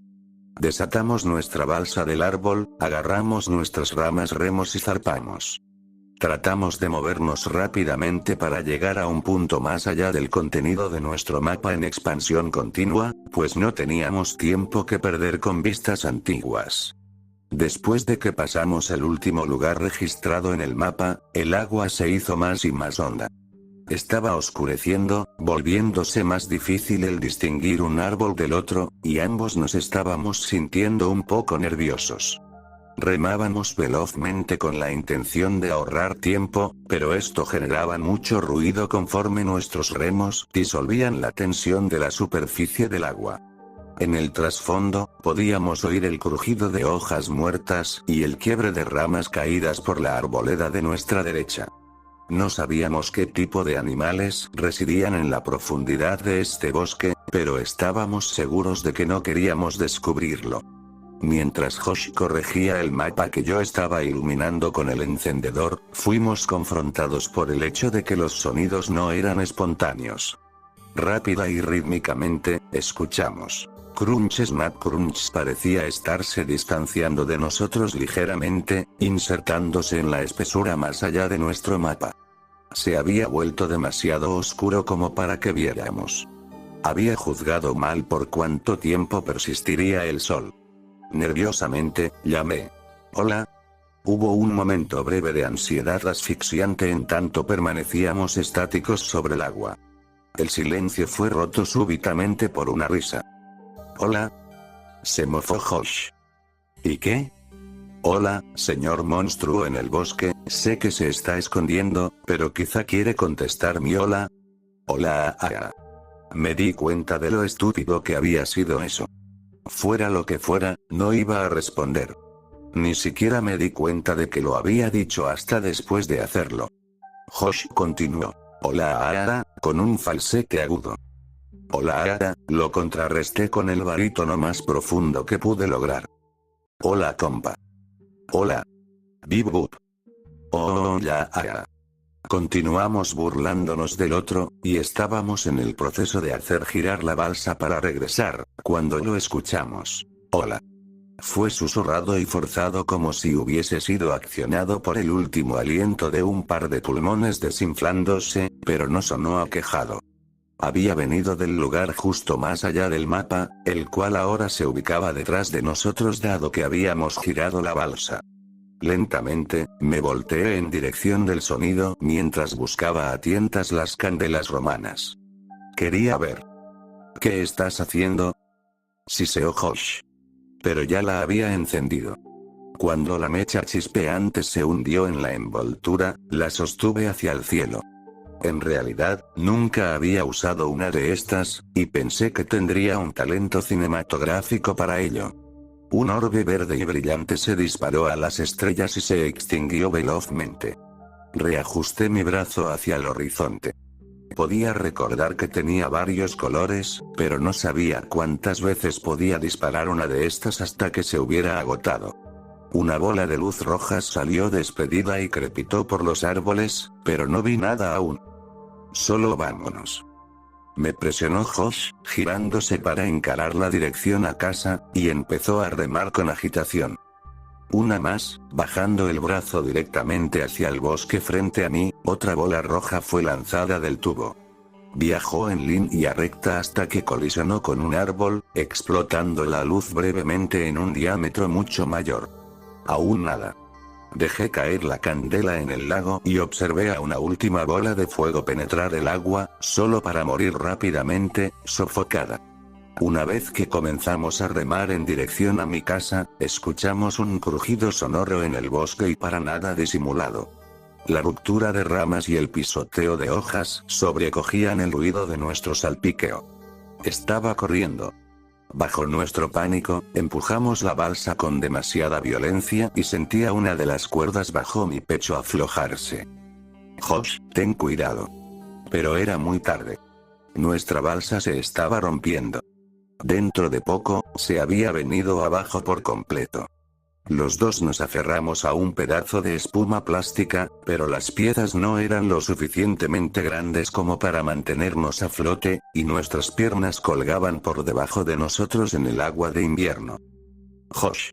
Desatamos nuestra balsa del árbol, agarramos nuestras ramas, remos y zarpamos. Tratamos de movernos rápidamente para llegar a un punto más allá del contenido de nuestro mapa en expansión continua, pues no teníamos tiempo que perder con vistas antiguas. Después de que pasamos el último lugar registrado en el mapa, el agua se hizo más y más honda. Estaba oscureciendo, volviéndose más difícil el distinguir un árbol del otro, y ambos nos estábamos sintiendo un poco nerviosos. Remábamos velozmente con la intención de ahorrar tiempo, pero esto generaba mucho ruido conforme nuestros remos disolvían la tensión de la superficie del agua. En el trasfondo, podíamos oír el crujido de hojas muertas y el quiebre de ramas caídas por la arboleda de nuestra derecha. No sabíamos qué tipo de animales residían en la profundidad de este bosque, pero estábamos seguros de que no queríamos descubrirlo. Mientras Josh corregía el mapa que yo estaba iluminando con el encendedor, fuimos confrontados por el hecho de que los sonidos no eran espontáneos. Rápida y rítmicamente, escuchamos. Crunch Snap Crunch parecía estarse distanciando de nosotros ligeramente, insertándose en la espesura más allá de nuestro mapa. Se había vuelto demasiado oscuro como para que viéramos. Había juzgado mal por cuánto tiempo persistiría el sol. Nerviosamente, llamé. «Hola». Hubo un momento breve de ansiedad asfixiante en tanto permanecíamos estáticos sobre el agua. El silencio fue roto súbitamente por una risa. «Hola». Se mofó Josh. «¿Y qué?» «Hola, señor monstruo en el bosque, sé que se está escondiendo, pero quizá quiere contestar mi hola». «Hola». Me di cuenta de lo estúpido que había sido eso. Fuera lo que fuera, no iba a responder. Ni siquiera me di cuenta de que lo había dicho hasta después de hacerlo. Josh continuó. «Hola, con un falsete agudo. «Hola, lo contrarresté con el barítono más profundo que pude lograr. «Hola, compa». «Hola. Bip bup». «Oh, ya, Continuamos burlándonos del otro, y estábamos en el proceso de hacer girar la balsa para regresar, cuando lo escuchamos. «Hola». Fue susurrado y forzado como si hubiese sido accionado por el último aliento de un par de pulmones desinflándose, pero no sonó aquejado. Había venido del lugar justo más allá del mapa, el cual ahora se ubicaba detrás de nosotros dado que habíamos girado la balsa. Lentamente, me volteé en dirección del sonido mientras buscaba a tientas las candelas romanas. Quería ver. «¿Qué estás haciendo?», siseó Josh. Pero ya la había encendido. Cuando la mecha chispeante se hundió en la envoltura, la sostuve hacia el cielo. En realidad, nunca había usado una de estas, y pensé que tendría un talento cinematográfico para ello. Un orbe verde y brillante se disparó a las estrellas y se extinguió velozmente. Reajusté mi brazo hacia el horizonte. Podía recordar que tenía varios colores, pero no sabía cuántas veces podía disparar una de estas hasta que se hubiera agotado. Una bola de luz roja salió despedida y crepitó por los árboles, pero no vi nada aún. «Solo vámonos», me presionó Josh, girándose para encarar la dirección a casa, y empezó a remar con agitación. Una más, bajando el brazo directamente hacia el bosque frente a mí, otra bola roja fue lanzada del tubo. Viajó en línea recta hasta que colisionó con un árbol, explotando la luz brevemente en un diámetro mucho mayor. Aún nada. Dejé caer la candela en el lago y observé a una última bola de fuego penetrar el agua, solo para morir rápidamente, sofocada. Una vez que comenzamos a remar en dirección a mi casa, escuchamos un crujido sonoro en el bosque y para nada disimulado. La ruptura de ramas y el pisoteo de hojas sobrecogían el ruido de nuestro salpiqueo. Estaba corriendo. Bajo nuestro pánico, empujamos la balsa con demasiada violencia y sentía una de las cuerdas bajo mi pecho aflojarse. «Josh, ten cuidado». Pero era muy tarde. Nuestra balsa se estaba rompiendo. Dentro de poco, se había venido abajo por completo. Los dos nos aferramos a un pedazo de espuma plástica, pero las piezas no eran lo suficientemente grandes como para mantenernos a flote, y nuestras piernas colgaban por debajo de nosotros en el agua de invierno. «Josh.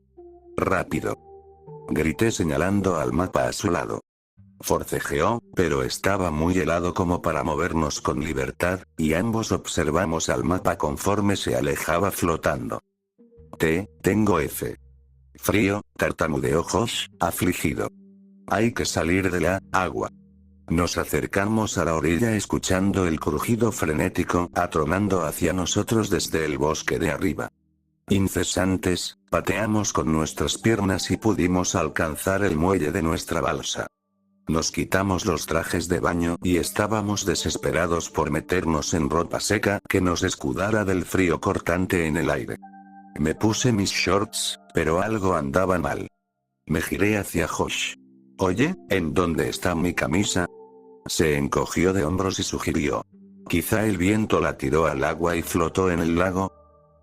Rápido», grité señalando al mapa a su lado. Forcejeó, pero estaba muy helado como para movernos con libertad, y ambos observamos al mapa conforme se alejaba flotando. Tengo F. Frío, tartamudeó Josh, afligido. Hay que salir de la agua. Nos acercamos a la orilla escuchando el crujido frenético atronando hacia nosotros desde el bosque de arriba. Incesantes, pateamos con nuestras piernas y pudimos alcanzar el muelle de nuestra balsa. Nos quitamos los trajes de baño y estábamos desesperados por meternos en ropa seca que nos escudara del frío cortante en el aire. Me puse mis shorts, pero algo andaba mal. Me giré hacia Josh. Oye, ¿en dónde está mi camisa? Se encogió de hombros y sugirió. Quizá el viento la tiró al agua y flotó en el lago.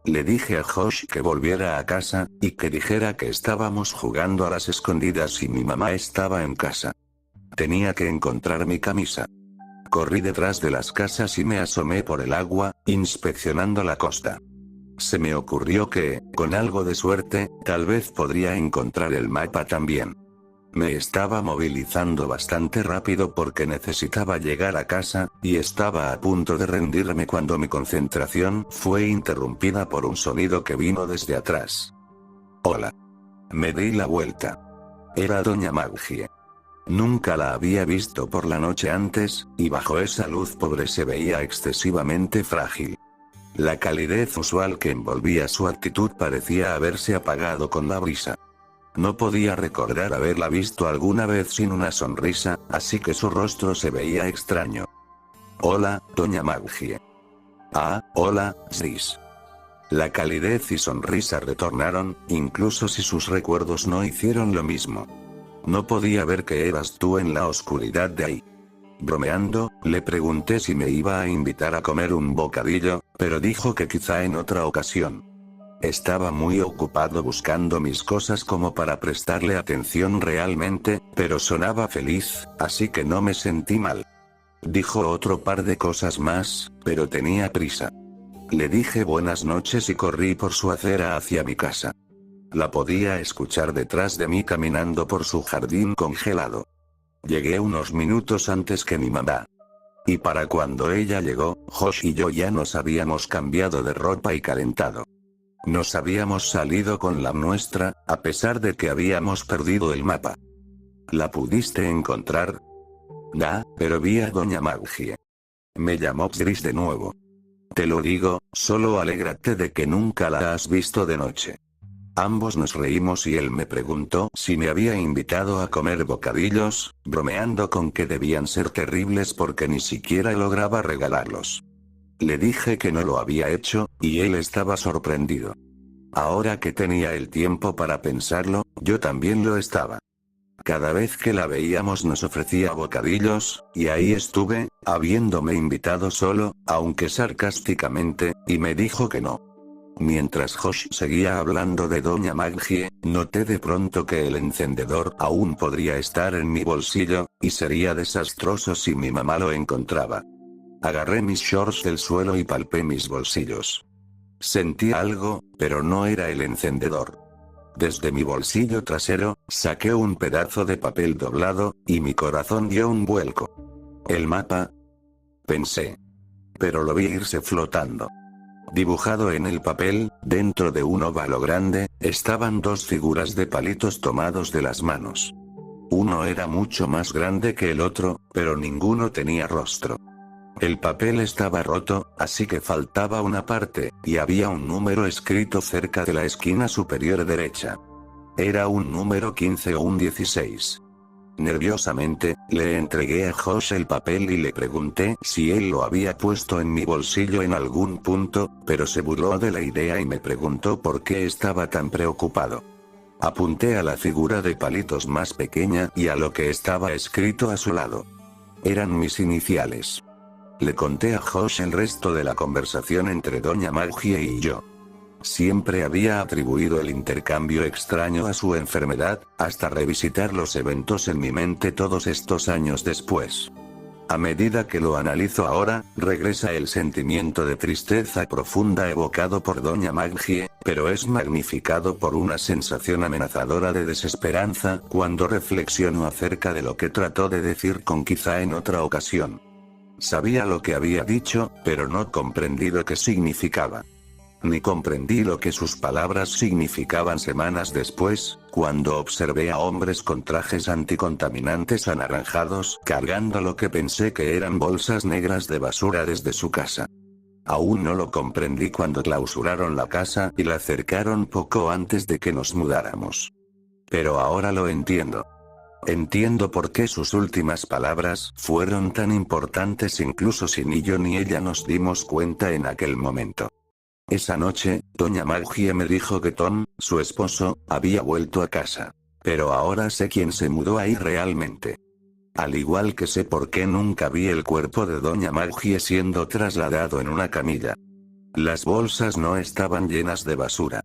Le dije a Josh que volviera a casa, y que dijera que estábamos jugando a las escondidas y mi mamá estaba en casa. Tenía que encontrar mi camisa. Corrí detrás de las casas y me asomé por el agua, inspeccionando la costa. Se me ocurrió que, con algo de suerte, tal vez podría encontrar el mapa también. Me estaba movilizando bastante rápido porque necesitaba llegar a casa, y estaba a punto de rendirme cuando mi concentración fue interrumpida por un sonido que vino desde atrás. Hola. Me di la vuelta. Era Doña Maggie. Nunca la había visto por la noche antes, y bajo esa luz pobre se veía excesivamente frágil. La calidez usual que envolvía su actitud parecía haberse apagado con la brisa. No podía recordar haberla visto alguna vez sin una sonrisa, así que su rostro se veía extraño. Hola, Doña Maggie. Ah, hola, Sis. La calidez y sonrisa retornaron, incluso si sus recuerdos no hicieron lo mismo. No podía ver que eras tú en la oscuridad de ahí. Bromeando, le pregunté si me iba a invitar a comer un bocadillo, pero dijo que quizá en otra ocasión. Estaba muy ocupado buscando mis cosas como para prestarle atención realmente, pero sonaba feliz, así que no me sentí mal. Dijo otro par de cosas más, pero tenía prisa. Le dije buenas noches y corrí por su acera hacia mi casa. La podía escuchar detrás de mí caminando por su jardín congelado. Llegué unos minutos antes que mi mamá. Y para cuando ella llegó, Josh y yo ya nos habíamos cambiado de ropa y calentado. Nos habíamos salido con la nuestra, a pesar de que habíamos perdido el mapa. ¿La pudiste encontrar? Pero vi a Doña Maggie. Me llamó Gris de nuevo. Te lo digo, solo alégrate de que nunca la has visto de noche. Ambos nos reímos y él me preguntó si me había invitado a comer bocadillos, bromeando con que debían ser terribles porque ni siquiera lograba regalarlos. Le dije que no lo había hecho, y él estaba sorprendido. Ahora que tenía el tiempo para pensarlo, yo también lo estaba. Cada vez que la veíamos nos ofrecía bocadillos, y ahí estuve, habiéndome invitado solo, aunque sarcásticamente, y me dijo que no. Mientras Josh seguía hablando de Doña Maggie, noté de pronto que el encendedor aún podría estar en mi bolsillo, y sería desastroso si mi mamá lo encontraba. Agarré mis shorts del suelo y palpé mis bolsillos. Sentí algo, pero no era el encendedor. Desde mi bolsillo trasero, saqué un pedazo de papel doblado, y mi corazón dio un vuelco. ¿El mapa? Pensé. Pero lo vi irse flotando. Dibujado en el papel, dentro de un óvalo grande, estaban dos figuras de palitos tomados de las manos. Uno era mucho más grande que el otro, pero ninguno tenía rostro. El papel estaba roto, así que faltaba una parte, y había un número escrito cerca de la esquina superior derecha. Era un número 15 o un 16. Nerviosamente, le entregué a Josh el papel y le pregunté si él lo había puesto en mi bolsillo en algún punto, pero se burló de la idea y me preguntó por qué estaba tan preocupado. Apunté a la figura de palitos más pequeña y a lo que estaba escrito a su lado. Eran mis iniciales. Le conté a Josh el resto de la conversación entre Doña Maggie y yo. Siempre había atribuido el intercambio extraño a su enfermedad, hasta revisitar los eventos en mi mente todos estos años después. A medida que lo analizo ahora, regresa el sentimiento de tristeza profunda evocado por Doña Maggie, pero es magnificado por una sensación amenazadora de desesperanza cuando reflexiono acerca de lo que trató de decir con quizá en otra ocasión. Sabía lo que había dicho, pero no comprendí lo que significaba. Ni comprendí lo que sus palabras significaban semanas después, cuando observé a hombres con trajes anticontaminantes anaranjados cargando lo que pensé que eran bolsas negras de basura desde su casa. Aún no lo comprendí cuando clausuraron la casa y la cercaron poco antes de que nos mudáramos. Pero ahora lo entiendo. Entiendo por qué sus últimas palabras fueron tan importantes incluso si ni yo ni ella nos dimos cuenta en aquel momento. Esa noche, Doña Maggie me dijo que Tom, su esposo, había vuelto a casa. Pero ahora sé quién se mudó ahí realmente. Al igual que sé por qué nunca vi el cuerpo de Doña Maggie siendo trasladado en una camilla. Las bolsas no estaban llenas de basura.